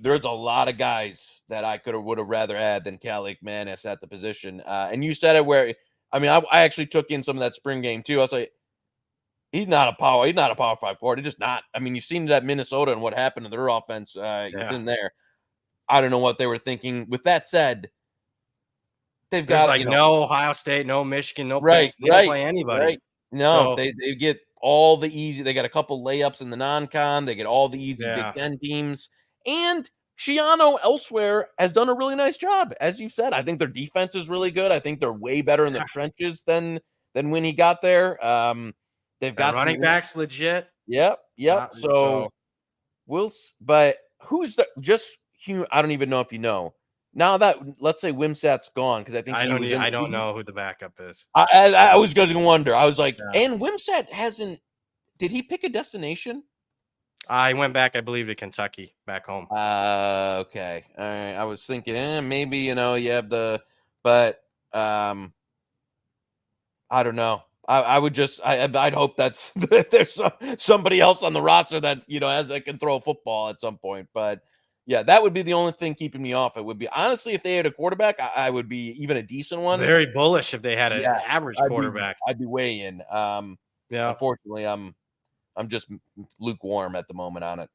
There's a lot of guys that I would have rather had than Callie McManus at the position. And you said it where, I actually took in some of that spring game too. I was like, he's not a power 5 quarter. He's just not. You've seen that Minnesota and what happened to their offense in there. I don't know what they were thinking. With that said, they've There's got, like no Ohio State, no Michigan, no Penn right, State. They don't play anybody. right. No, So they get all the easy. They got a couple layups in the non-con. They get all the easy Big yeah, Ten teams. And Shiano elsewhere has done a really nice job, as you said. I think their defense is really good. I think they're way better in the trenches than when he got there. They've their got running some. backs legit. Yep. So but who's the just I don't even know if you know. Now that let's say Wimsat's gone because I think he was in. I don't know who the backup is. I was going to wonder. I was like, Yeah. and Wimsat hasn't. Did he pick a destination? I went back, I believe, to Kentucky, back home. Okay. All right. I was thinking, maybe you have but I don't know. I would just I'd hope that's there's somebody else on the roster that that can throw a football at some point. But yeah, that would be the only thing keeping me off. It would be honestly if they had a quarterback, I would be even a decent one. Very bullish if they had an Yeah, average quarterback. I'd be way in. Yeah. Unfortunately, I'm just lukewarm at the moment on it.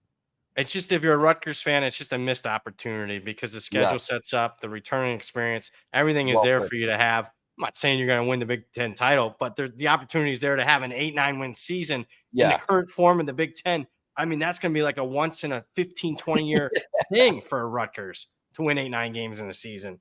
It's just if you're a Rutgers fan, it's just a missed opportunity because the schedule sets up the returning experience. Everything is there for you to have. I'm not saying you're going to win the Big Ten title, but the opportunity is there to have an 8-9 win season in the current form of the Big Ten. I mean, that's going to be like a once in a 15, 20 year thing for Rutgers to win 8-9 games in a season.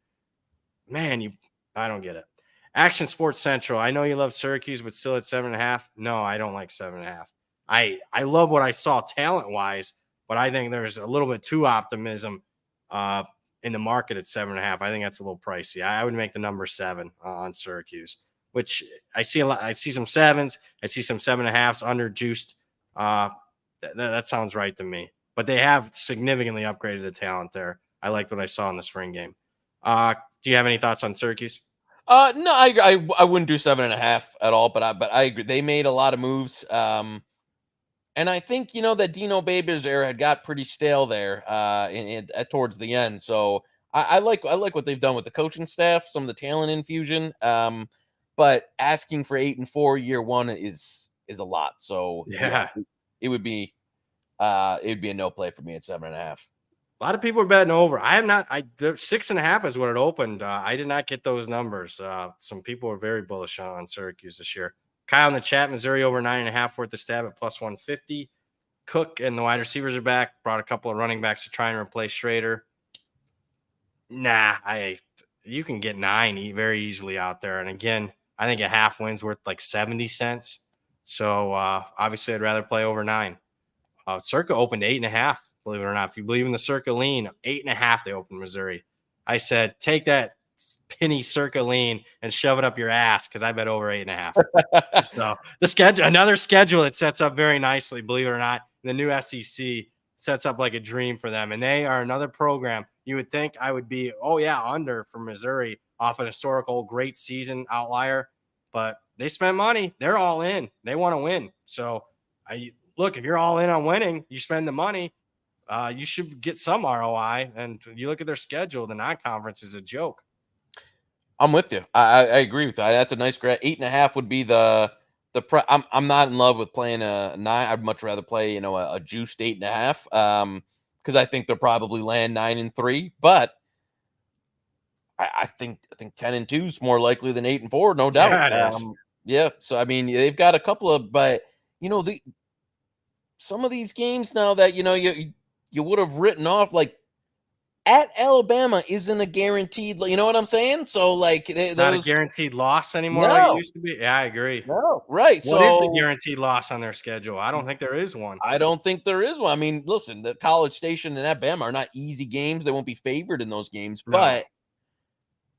Man, I don't get it. Action Sports Central. I know you love Syracuse, but still at 7.5. No, I don't like 7.5. I love what I saw talent wise, but I think there's a little bit too optimism in the market at 7.5. I think that's a little pricey. I would make the number 7 on Syracuse, which I see a lot. I see some 7s. I see some 7.5s under juiced. That sounds right to me. But they have significantly upgraded the talent there. I liked what I saw in the spring game. Do you have any thoughts on Syracuse? No, I wouldn't do 7.5 at all. But I agree. They made a lot of moves. And I think that Dino Babers era had got pretty stale there towards the end. So I like what they've done with the coaching staff, some of the talent infusion. But asking for 8-4 year one is a lot. So it would be a no play for me at 7.5. A lot of people are betting over. I have not. 6.5 is what it opened. I did not get those numbers. Some people are very bullish on Syracuse this year. Kyle in the chat, Missouri over 9.5 worth the stab at plus 150. Cook and the wide receivers are back. Brought a couple of running backs to try and replace Schrader. Nah, you can get 9 very easily out there. And again, I think a half win's worth like 70 cents. So obviously, I'd rather play over 9. Circa opened 8.5. Believe it or not, if you believe in the Circa lean, 8.5 they opened Missouri. I said, take that penny Circa lean and shove it up your ass because I bet over 8.5. So the schedule, another schedule that sets up very nicely, believe it or not. The new SEC sets up like a dream for them, and they are another program. You would think I would be, under for Missouri off an historical great season outlier, but they spend money. They're all in. They want to win. So look, if you're all in on winning, you spend the money. You should get some ROI. And you look at their schedule, the non-conference is a joke. I'm with you. I agree with that. That's a nice grade. 8.5 would be the I'm not in love with playing a 9. I'd much rather play, a juiced 8.5. Because I think they'll probably land 9-3. But I think 10-2 is more likely than 8-4, no doubt. Yeah, it is. Yeah. So I mean, they've got a couple of, but some of these games now that you would have written off, like at Alabama isn't a guaranteed, you know what I'm saying? So like not a guaranteed loss anymore like it used to be. Yeah, I agree. No, right. What is the guaranteed loss on their schedule? I don't think there is one. I don't think there is one. I mean, listen, the College Station and Alabama are not easy games. They won't be favored in those games, but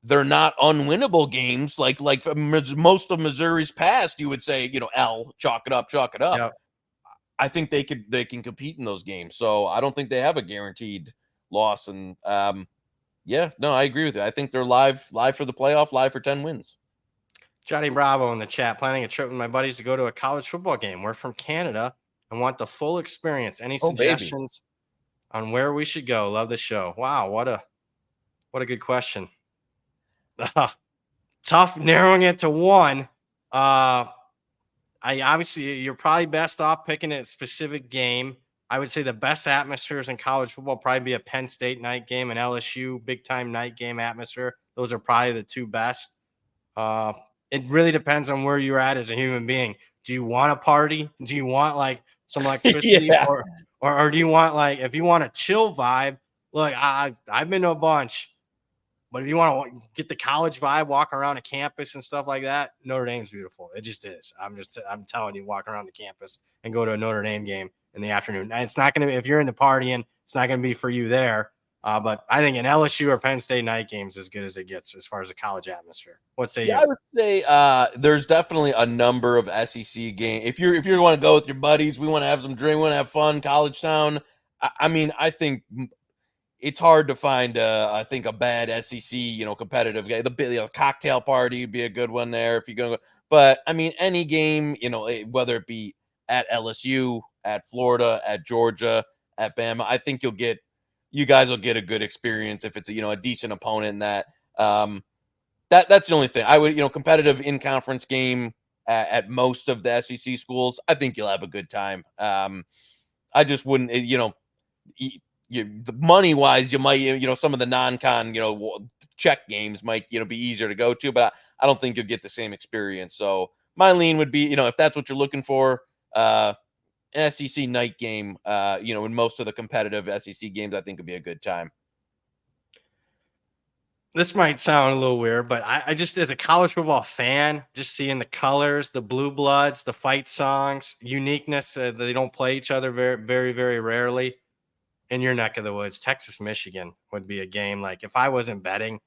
they're not unwinnable games. Like most of Missouri's past, you would say, chalk it up. Yep. I think they can compete in those games. So I don't think they have a guaranteed loss. And I agree with you. I think they're live for the playoff, live for 10 wins. Johnny Bravo in the chat, planning a trip with my buddies to go to a college football game. We're from Canada and want the full experience. Any suggestions on where we should go? Love the show. Wow, what a good question. Tough narrowing it to one. Obviously you're probably best off picking a specific game. I would say the best atmospheres in college football probably be a Penn State night game and LSU big time night game atmosphere. Those are probably the two best. Uh, it really depends on where you're at as a human being. Do you want a party? Do you want like some electricity, Yeah. or do you want like if you want a chill vibe? Look, I've been to a bunch, but if you want to get the college vibe, walk around a campus and stuff like that, Notre Dame's beautiful. It just is. I'm telling you, walk around the campus and go to a Notre Dame game in the afternoon. And it's not going to be if you're in the partying, it's not going to be for you there. But I think an LSU or Penn State night game is as good as it gets as far as a college atmosphere. What say you? I would say there's definitely a number of SEC games. If you want to go with your buddies, we want to have some drink, we want to have fun, college town. I mean, I think it's hard to find I think a bad SEC, competitive game. The cocktail party would be a good one there if you're going to go. But I mean, any game, whether it be at LSU, at Florida, at Georgia, at Bama, I think you guys will get a good experience if it's a decent opponent. That's the only thing I would competitive in conference game at most of the SEC schools. I think you'll have a good time. I just wouldn't the money wise, you might some of the non-con check games might be easier to go to, but I don't think you'll get the same experience. So my lean would be if that's what you're looking for, an SEC night game, in most of the competitive SEC games, I think would be a good time. This might sound a little weird, but I just, as a college football fan, just seeing the colors, the blue bloods, the fight songs, uniqueness, they don't play each other very, very, very rarely. In your neck of the woods, Texas, Michigan would be a game. Like if I wasn't betting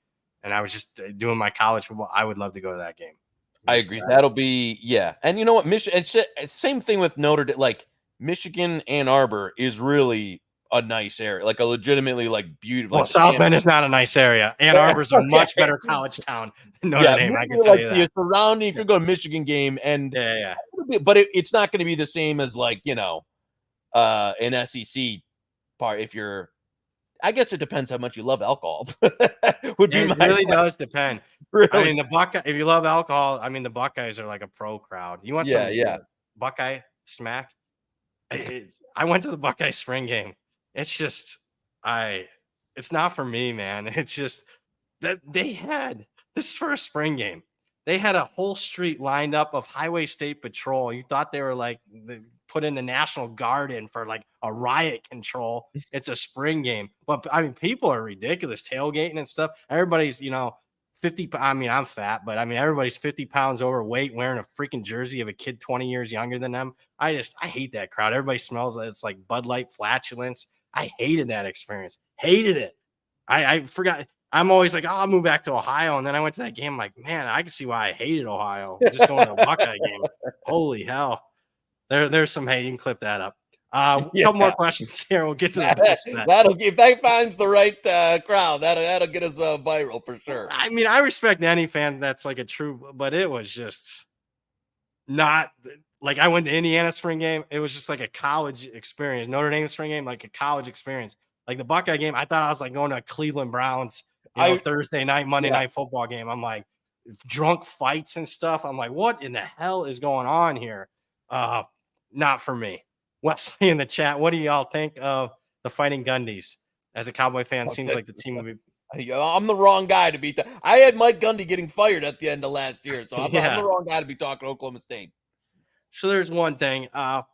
and I was just doing my college football, I would love to go to that game. I agree. That'll be, yeah. And you know what? Michigan, same thing with Notre Dame. Like Michigan, Ann Arbor is really a nice area, like a legitimately beautiful. Well, South Bend is not a nice area. Ann Arbor's a much better college town than Notre Dame. I can tell you that. The surrounding, if you're going to Michigan game, and yeah. But it's not going to be the same as an SEC part. If you're, I guess it depends how much you love alcohol. It really does depend. Really? I mean, if you love alcohol, I mean, the Buckeyes are like a pro crowd. You want some Buckeye smack? I went to the Buckeye spring game. It's just, it's not for me, man. It's just that this is for a spring game. They had a whole street lined up of Highway State Patrol. You thought they were put in the National Guard in for a riot control. It's a spring game. But I mean, people are ridiculous, tailgating and stuff. Everybody's, 50. I mean, I'm fat, but I mean, everybody's 50 pounds overweight wearing a freaking jersey of a kid 20 years younger than them. I hate that crowd. Everybody smells it's like Bud Light flatulence. I hated that experience. Hated it. I forgot. I'm always like, I'll move back to Ohio. And then I went to that game. I'm like, man, I can see why I hated Ohio. Just going to a Buckeye game. Holy hell. There's some hate. You can clip that up. A couple more questions here. We'll get to the best bet. If that finds the right crowd, that'll get us viral for sure. I mean, I respect any fan that's a true, but it was just not I went to Indiana spring game. It was just like a college experience. Notre Dame spring game, like a college experience. Like the Buckeye game, I thought I was going to a Cleveland Browns Thursday night, Monday night football game. I'm like drunk fights and stuff. I'm like, what in the hell is going on here? Not for me. Wesley in the chat, what do y'all think of the Fighting Gundys? As a Cowboy fan, seems like the team would be. I'm the wrong guy to be. I had Mike Gundy getting fired at the end of last year, so I'm the wrong guy to be talking Oklahoma State. So there's one thing. I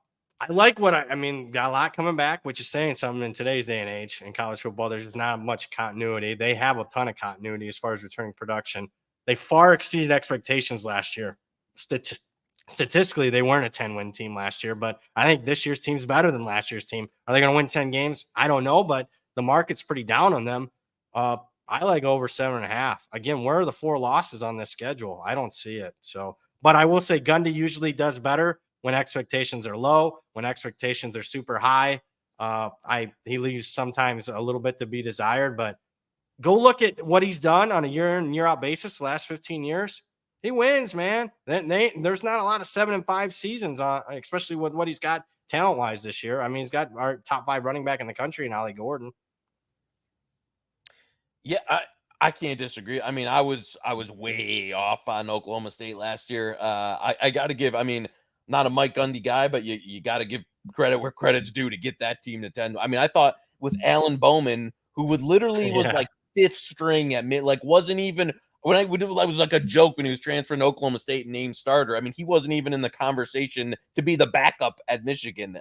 like got a lot coming back, which is saying something in today's day and age in college football. There's just not much continuity. They have a ton of continuity as far as returning production. They far exceeded expectations last year. Statistically, they weren't a 10-win team last year, but I think this year's team's better than last year's team. Are they going to win 10 games? I don't know, but the market's pretty down on them. I like over 7.5. Again, where are the 4 losses on this schedule? I don't see it. So, but I will say Gundy usually does better when expectations are low, when expectations are super high. He leaves sometimes a little bit to be desired, but go look at what he's done on a year in, year out basis the last 15 years. He wins, man. There's not a lot of 7-5 seasons, especially with what he's got talent-wise this year. I mean, he's got our top 5 running back in the country in Ollie Gordon. Yeah, I can't disagree. I mean, I was way off on Oklahoma State last year. I got to give. I mean, not a Mike Gundy guy, but you got to give credit where credit's due to get that team to 10. I mean, I thought with Alan Bowman, who would literally was like fifth string at mid, like wasn't even when I was like a joke when he was transferring to Oklahoma State and named starter. I mean, he wasn't even in the conversation to be the backup at Michigan.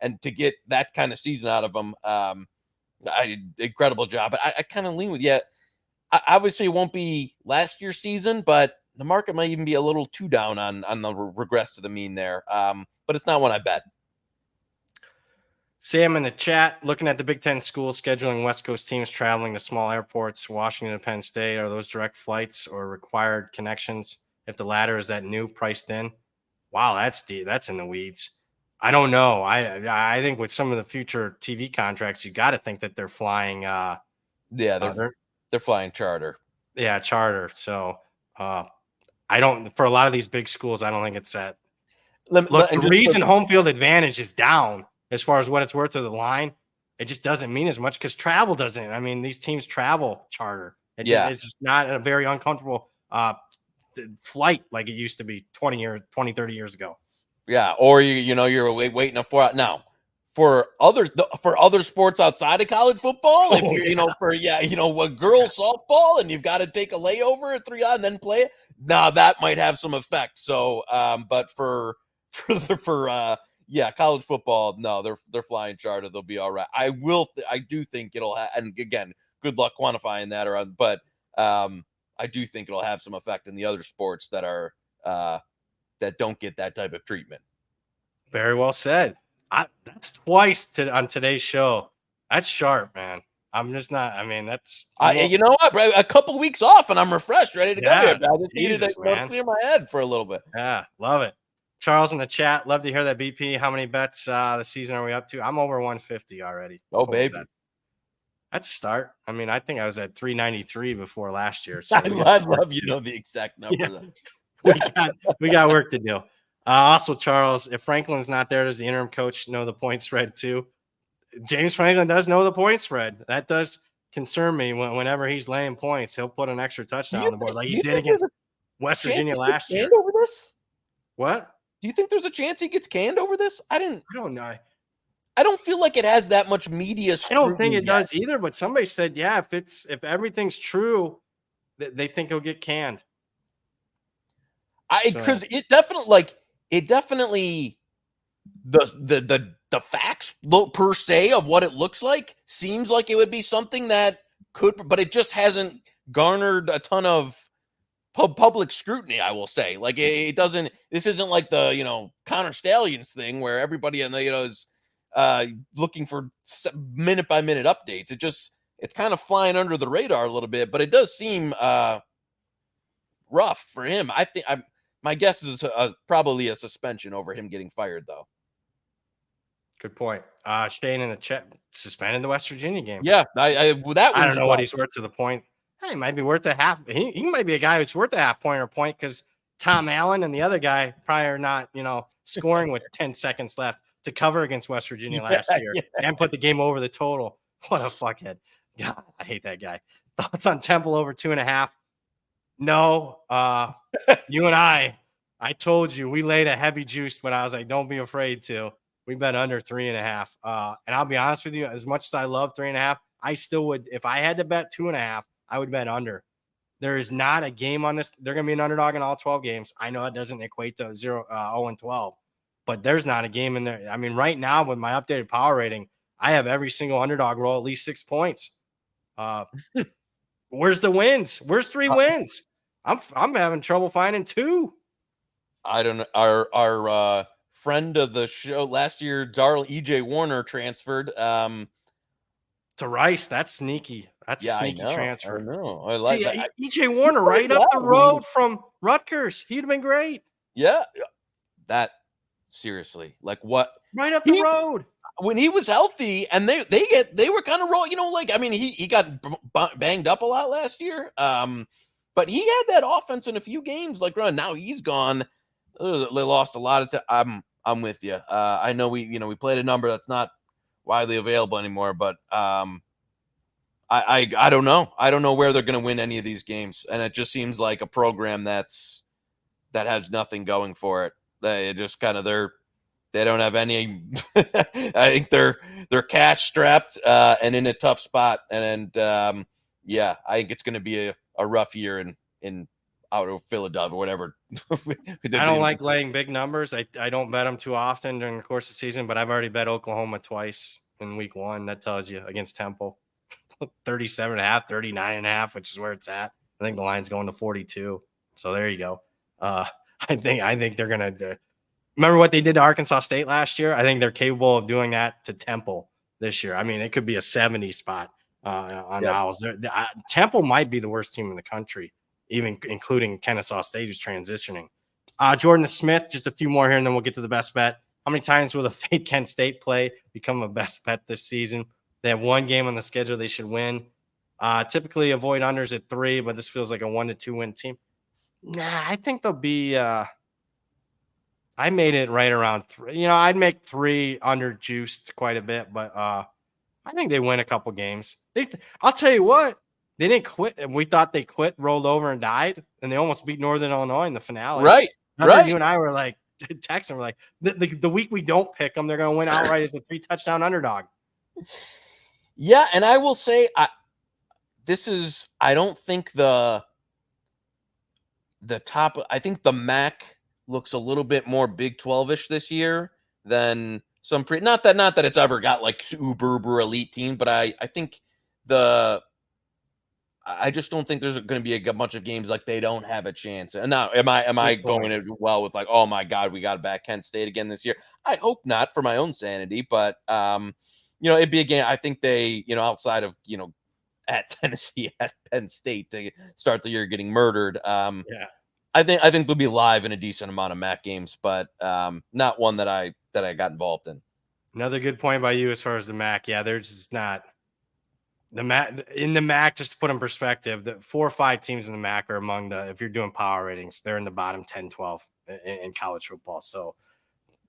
And to get that kind of season out of him, incredible job. But I kind of lean with obviously it won't be last year's season, but the market might even be a little too down on the regress to the mean there. But it's not one I bet. Sam in the chat, looking at the Big Ten schools scheduling West Coast teams traveling to small airports, Washington and Penn State. Are those direct flights or required connections? If the latter, is that new priced in? Wow, that's in the weeds. I don't know. I think with some of the future TV contracts, you got to think that they're flying. They're flying charter. Yeah, charter. So I don't. For a lot of these big schools, I don't think it's that. The reason home field advantage is down as far as what it's worth to the line, it just doesn't mean as much because travel doesn't. I mean, these teams travel charter. It's just not a very uncomfortable flight like it used to be 20, 30 years ago. Yeah, or you're waiting a 4 hour. Now, for other sports outside of college football, if you're girls softball and you've got to take a layover at 3 hours and then play it, now that might have some effect. So, but for college football, no, they're flying charter. They'll be all right. I do think it'll and again, good luck quantifying that but I do think it'll have some effect in the other sports that are that don't get that type of treatment. Very well said. That's twice on today's show. That's sharp, man. I'm just not. I mean, that's you know what? A couple weeks off and I'm refreshed, ready to go here. I just needed to clear my head for a little bit. Yeah, love it. Charles in the chat, love to hear that. BP, how many bets the season are we up to? I'm over 150 already. Oh, baby. That's a start. I mean, I think I was at 393 before last year. So I'd love the exact number. Yeah. We got work to do. Also, Charles, if Franklin's not there, does the interim coach know the point spread too? James Franklin does know the point spread. That does concern me. Whenever he's laying points, he'll put an extra touchdown on the board like he did against West Virginia last year. Over this? What? Do you think there's a chance he gets canned over this? I don't know. I don't feel like it has that much media scrutiny. I don't think it does either, but somebody said, yeah, if everything's true, they think he'll get canned. Because it definitely the facts per se of what it looks like seems like it would be something that could, but it just hasn't garnered a ton of public scrutiny, I will say. Like it doesn't. This isn't like the Connor Stallions thing where everybody is looking for minute by minute updates. It's kind of flying under the radar a little bit, but it does seem rough for him. I think my guess is probably a suspension over him getting fired, though. Good point. Shane in the chat suspended the West Virginia game. Yeah, I don't know what he's worth to the point. He might be worth a half. He might be a guy who's worth a half point or point because Tom Allen and the other guy probably are not, scoring with 10 seconds left to cover against West Virginia last year and put the game over the total. What a fuckhead. God, I hate that guy. Thoughts on Temple over 2.5? No. You and I told you we laid a heavy juice, but I was like, don't be afraid to. We bet under 3.5. And I'll be honest with you, as much as I love 3.5, I still would, if I had to bet 2.5, I would bet under. There is not a game on this. They're going to be an underdog in all 12 games. I know it doesn't equate to 0-12, but there's not a game in there. I mean, right now with my updated power rating, I have every single underdog roll at least 6 points. Where's the wins? Where's 3 wins? I'm having trouble finding 2. I don't know. Our friend of the show last year, Darl EJ Warner transferred to Rice. That's sneaky. That's a sneaky transfer. I know. I like that. EJ Warner right up the road from Rutgers. He'd have been great. Yeah. That seriously, like what? Right up the road. When he was healthy and they were kind of rolling, he got banged up a lot last year. But he had that offense in a few games. Like now he's gone. They lost a lot of time. I'm with you. I know we played a number that's not widely available anymore, but I don't know. I don't know where they're going to win any of these games, and it just seems like a program that has nothing going for it. They just kind of They don't have any. I think they're cash strapped and in a tough spot. And yeah, I think it's going to be a rough year in out of Philadelphia, whatever. I don't like laying big numbers. I don't bet them too often during the course of the season, but I've already bet Oklahoma twice in week 1. That tells you against Temple. 37.5, 39.5, which is where it's at. I think the line's going to 42. So there you go. I think they're going to remember what they did to Arkansas State last year. I think they're capable of doing that to Temple this year. I mean, it could be a 70 spot on Owls. Temple might be the worst team in the country, even including Kennesaw State, who's transitioning. Jordan Smith, just a few more here, and then we'll get to the best bet. How many times will the fake Kent State play become a best bet this season? They have one game on the schedule they should win. Typically avoid unders at 3, but this feels like a 1 to 2 win team. Nah, I think they'll be I made it right around 3. I'd make 3 under juiced quite a bit, but I think they win a couple games. I'll tell you what, they didn't quit. We thought they quit, rolled over, and died, and they almost beat Northern Illinois in the finale. Right. You and I were like, texting, we're like, the week we don't pick them, they're going to win outright as a 3-touchdown underdog. Yeah, and I will say, I don't think the top. I think the MAC looks a little bit more Big 12-ish this year than some not that it's ever got like uber elite team, but I think I just don't think there's going to be a bunch of games like they don't have a chance. And now, am I going it well with like, oh my God, we got to back Kent State again this year? I hope not for my own sanity, but it'd be a game. I think they, outside of at Tennessee, at Penn State to start the year getting murdered. I think they'll be live in a decent amount of MAC games, but not one that I got involved in. Another good point by you as far as the MAC. Yeah, there's just not. The MAC, just to put in perspective, the 4 or 5 teams in the MAC are among if you're doing power ratings, they're in the bottom 10, 12 in college football. So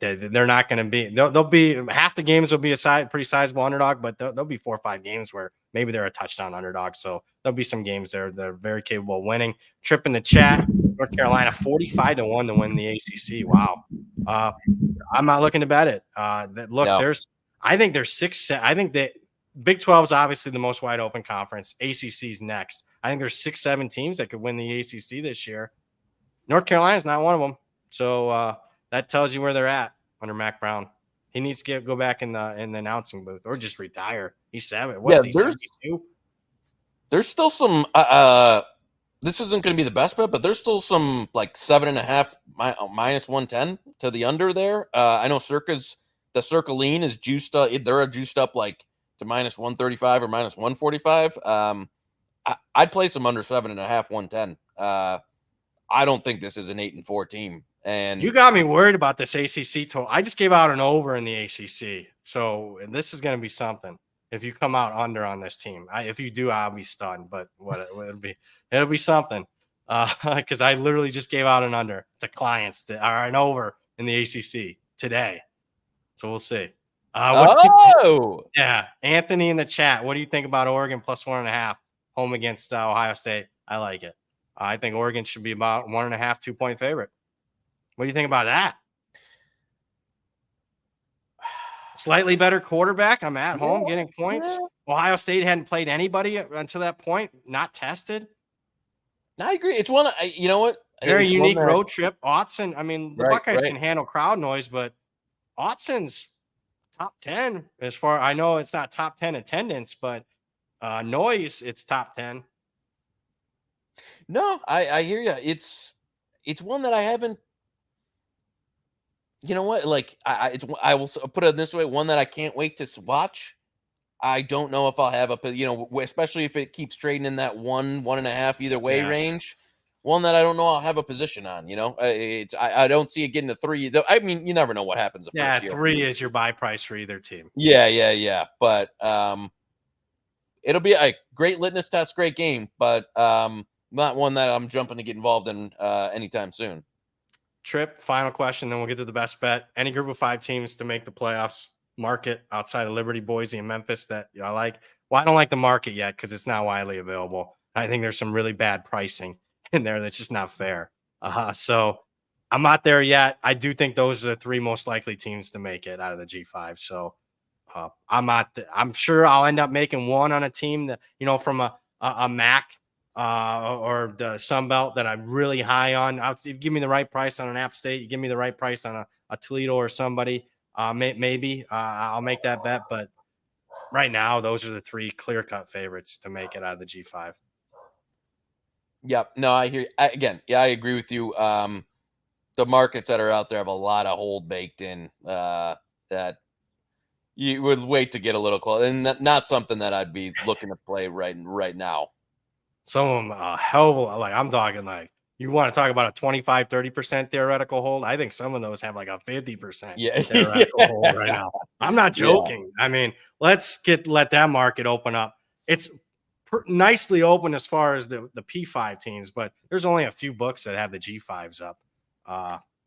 they're not going to be, they'll be, half the games will be a pretty sizable underdog, but there'll be 4 or 5 games where maybe they're a touchdown underdog. So there'll be some games there they're very capable of winning. Trip in the chat, North Carolina 45 to 1 to win the ACC. Wow. I'm not looking to bet it. I think there's 6. I think that Big 12 is obviously the most wide open conference. ACC's next. I think there's 6, 7 teams that could win the ACC this year. North Carolina's not one of them. So that tells you where they're at under Mac Brown. He needs to go back in the announcing booth or just retire. He's 7. What is he, 72? There's still some this isn't going to be the best bet, but there's still some like 7.5 minus 110 to the under there. I know the Circa lean is juiced up. They're juiced up like to minus 135 or minus 145. I'd play some under 7.5, 110. I don't think this is an 8-4 team. And you got me worried about this ACC total. I just gave out an over in the ACC. So this is going to be something. If you come out under on this team, if you do, I'll be stunned. But it'll be something. Because I literally just gave out an under to clients or an over in the ACC today. So we'll see. Yeah, Anthony in the chat. What do you think about Oregon plus 1.5 home against Ohio State? I like it. I think Oregon should be about 1.5, 2-point favorite. What do you think about that? Slightly better quarterback. I'm at home getting points. Ohio State hadn't played anybody until that point. Not tested. I agree. It's one. You know what? Very unique road trip. Autzen. I mean, the Buckeyes can handle crowd noise, but Autzen's top 10 as far. I know it's not top 10 attendance, but noise, it's top 10. No, I hear you. It's one that I haven't. You know what? Like I will put it this way: one that I can't wait to watch. I don't know if I'll have especially if it keeps trading in that 1.5 either way range. One that I don't know I'll have a position on. I don't see it getting to 3. I mean, you never know what happens. First year. 3 is your buy price for either team. Yeah. But it'll be a great litmus test, great game, but not one that I'm jumping to get involved in anytime soon. Trip, final question, then we'll get to the best bet. Any group of 5 teams to make the playoffs market outside of Liberty, Boise, and Memphis that I like? Well, I don't like the market yet because it's not widely available. I think there's some really bad pricing in there that's just not fair. So I'm not there yet. I do think those are the three most likely teams to make it out of the G5. So I'm sure I'll end up making one on a team that, from a MAC or the Sun Belt that I'm really high on. If you give me the right price on an App State, you give me the right price on a Toledo or somebody, maybe I'll make that bet. But right now, those are the three clear-cut favorites to make it out of the G5. Yep. No, I hear again. Yeah, I agree with you. The markets that are out there have a lot of hold baked in that you would wait to get a little close, and not something that I'd be looking to play right now. Some of them hell of a lot. Like I'm talking like you want to talk about a 25, 30% theoretical hold. I think some of those have like a 50% theoretical hold right now. I'm not joking. Yeah. I mean, let that market open up. It's nicely open as far as the P5 teams, but there's only a few books that have the G5s up.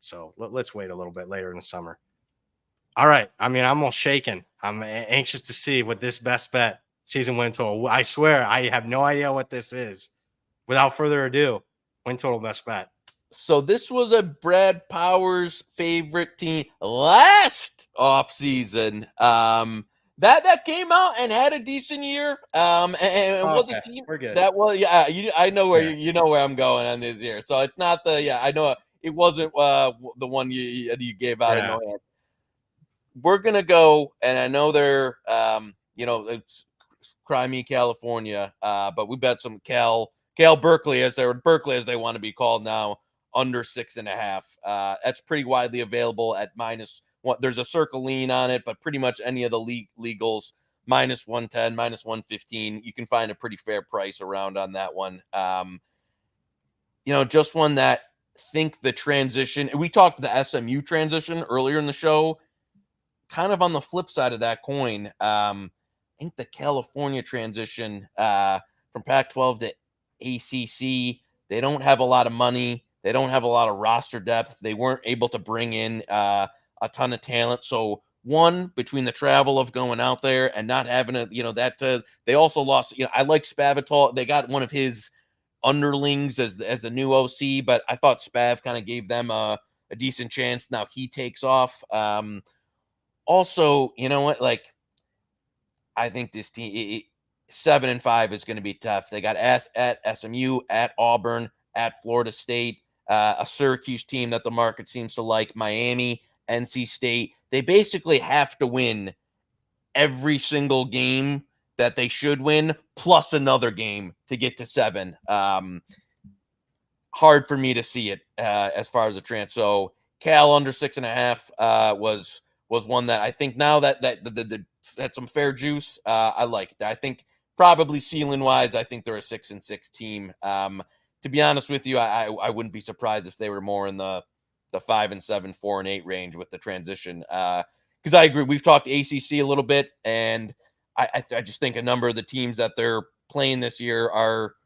So let's wait a little bit later in the summer. All right. I mean, I'm almost shaking. I'm anxious to see what this best bet season win total. I swear I have no idea what this is. Without further ado, win total best bet. So this was a Brad Powers favorite team last offseason. That came out and had a decent year. And it was a team that was I know where you know where I'm going on this year. So it's not I know it wasn't the one you gave out in no hand. We're gonna go, and I know they're it's Cry Me California, but we bet some Cal Berkeley as they want to be called now, under 6.5. That's pretty widely available at -1. There's a circle lean on it, but pretty much any of the legals -110, -115. You can find a pretty fair price around on that one. Just one that think the transition. We talked the SMU transition earlier in the show. Kind of on the flip side of that coin, I think the California transition from Pac-12 to ACC, they don't have a lot of money. They don't have a lot of roster depth. They weren't able to bring in a ton of talent. So one, between the travel of going out there and not having they also lost. I like Spavital. They got one of his underlings as the new OC, but I thought Spav kind of gave them a decent chance. Now he takes off. Also, you know what? Like, I think this team 7-5 is going to be tough. They got at SMU, at Auburn, at Florida State, a Syracuse team that the market seems to like, Miami, NC State. They basically have to win every single game that they should win, plus another game to get to 7. Hard for me to see it as far as the trend. So Cal under 6.5 was one that I think now that had some fair juice. I like. I think probably ceiling wise, I think they're a 6-6 team. To be honest with you, I wouldn't be surprised if they were more in the 5-7, 4-8 range with the transition. Because I agree, we've talked ACC a little bit, and I just think a number of the teams that they're playing this year are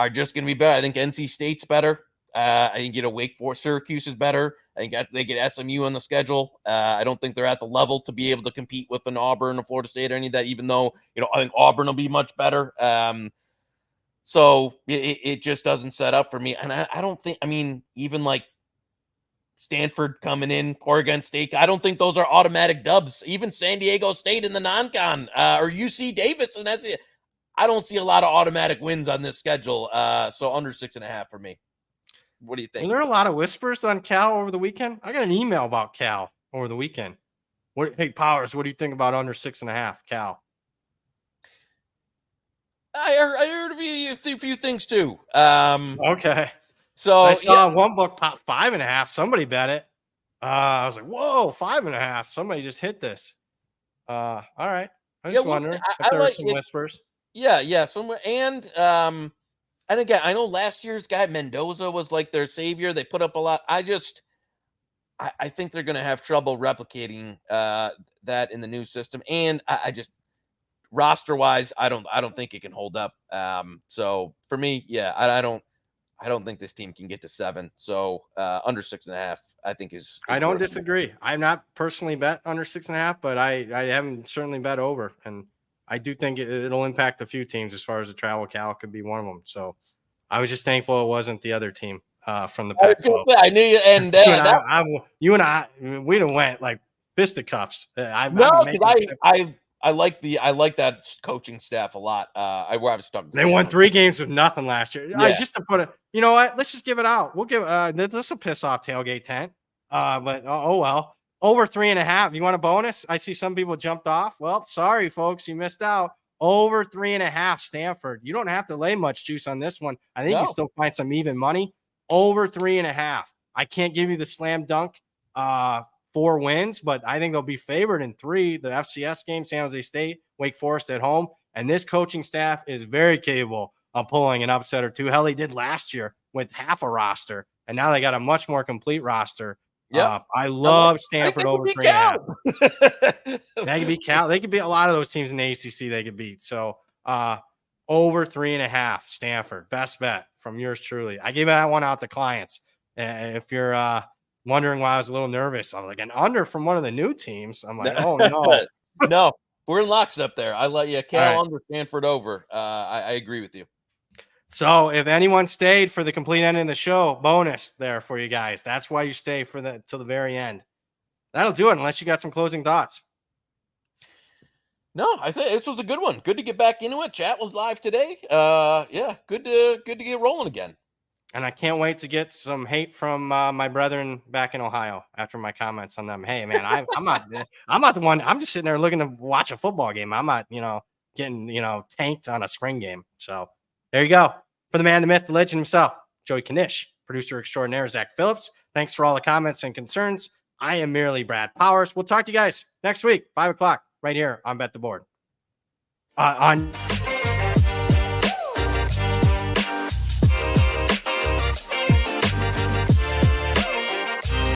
just going to be better. I think NC State's better. I think Wake Forest, Syracuse is better. I think they get SMU on the schedule. I don't think they're at the level to be able to compete with an Auburn or Florida State or any of that, even though, I think Auburn will be much better. So it just doesn't set up for me. And I don't think, even like Stanford coming in, Oregon State, I don't think those are automatic dubs. Even San Diego State in the non-con or UC Davis. And that's it. I don't see a lot of automatic wins on this schedule. So under 6.5 for me. What do you think? Were there a lot of whispers on Cal over the weekend? I got an email about Cal over the weekend. Hey, Powers, what do you think about under 6.5 Cal? I heard a few things too. Okay. So I saw one book pop 5.5. Somebody bet it. I was like, whoa, 5.5. Somebody just hit this. All right. I'm just wondering if there were some whispers. Yeah, somewhere. And again, I know last year's guy Mendoza was like their savior. They put up a lot. I think they're going to have trouble replicating that in the new system. And I just roster wise, I don't think it can hold up. So for me, I don't think this team can get to 7. So under 6.5, I think is I don't disagree. I'm not personally bet under 6.5, but I haven't certainly bet over. And I do think it'll impact a few teams as far as the travel. Cal could be one of them. So I was just thankful it wasn't the other team from the I was Pac-12. gonna say, I knew you, and You and I, we done went like fisticuffs. I'm no, making because a trip. I like that coaching staff a lot. I was stuck. They won 3 games with nothing last year. Yeah. Just to put it, you know what? Let's just give it out. We'll give this will piss off tailgate tent. But oh well. Over 3.5. You want a bonus? I see some people jumped off. Well, sorry, folks, you missed out. Over 3.5, Stanford. You don't have to lay much juice on this one. I think you still find some even money. Over 3.5. I can't give you the slam dunk 4 wins, but I think they'll be favored in 3. The FCS game, San Jose State, Wake Forest at home. And this coaching staff is very capable of pulling an upset or 2. Hell, he did last year with half a roster, and now they got a much more complete roster. Yeah, I love Stanford over 3.5. They could beat Cal. They could beat a lot of those teams in the ACC. They could beat. So over 3.5, Stanford. Best bet from yours truly. I gave that one out to clients. If you're wondering why I was a little nervous, I'm like an under from one of the new teams. I'm like, oh no, no, we're in lockstep there. I let you Cal right. under, Stanford over. I agree with you. So if anyone stayed for the complete end of the show, bonus there for you guys. That's why you stay for till the very end. That'll do it unless you got some closing thoughts. No, I think this was a good one. Good to get back into it. Chat was live today. Yeah, good to get rolling again. And I can't wait to get some hate from my brethren back in Ohio after my comments on them. Hey, man, I'm not the one. I'm just sitting there looking to watch a football game. I'm not, getting, tanked on a spring game. So there you go. For the man, the myth, the legend himself, Joey Knish, producer extraordinaire, Zach Phillips. Thanks for all the comments and concerns. I am merely Brad Powers. We'll talk to you guys next week, 5 o'clock, right here on Bet the Board. On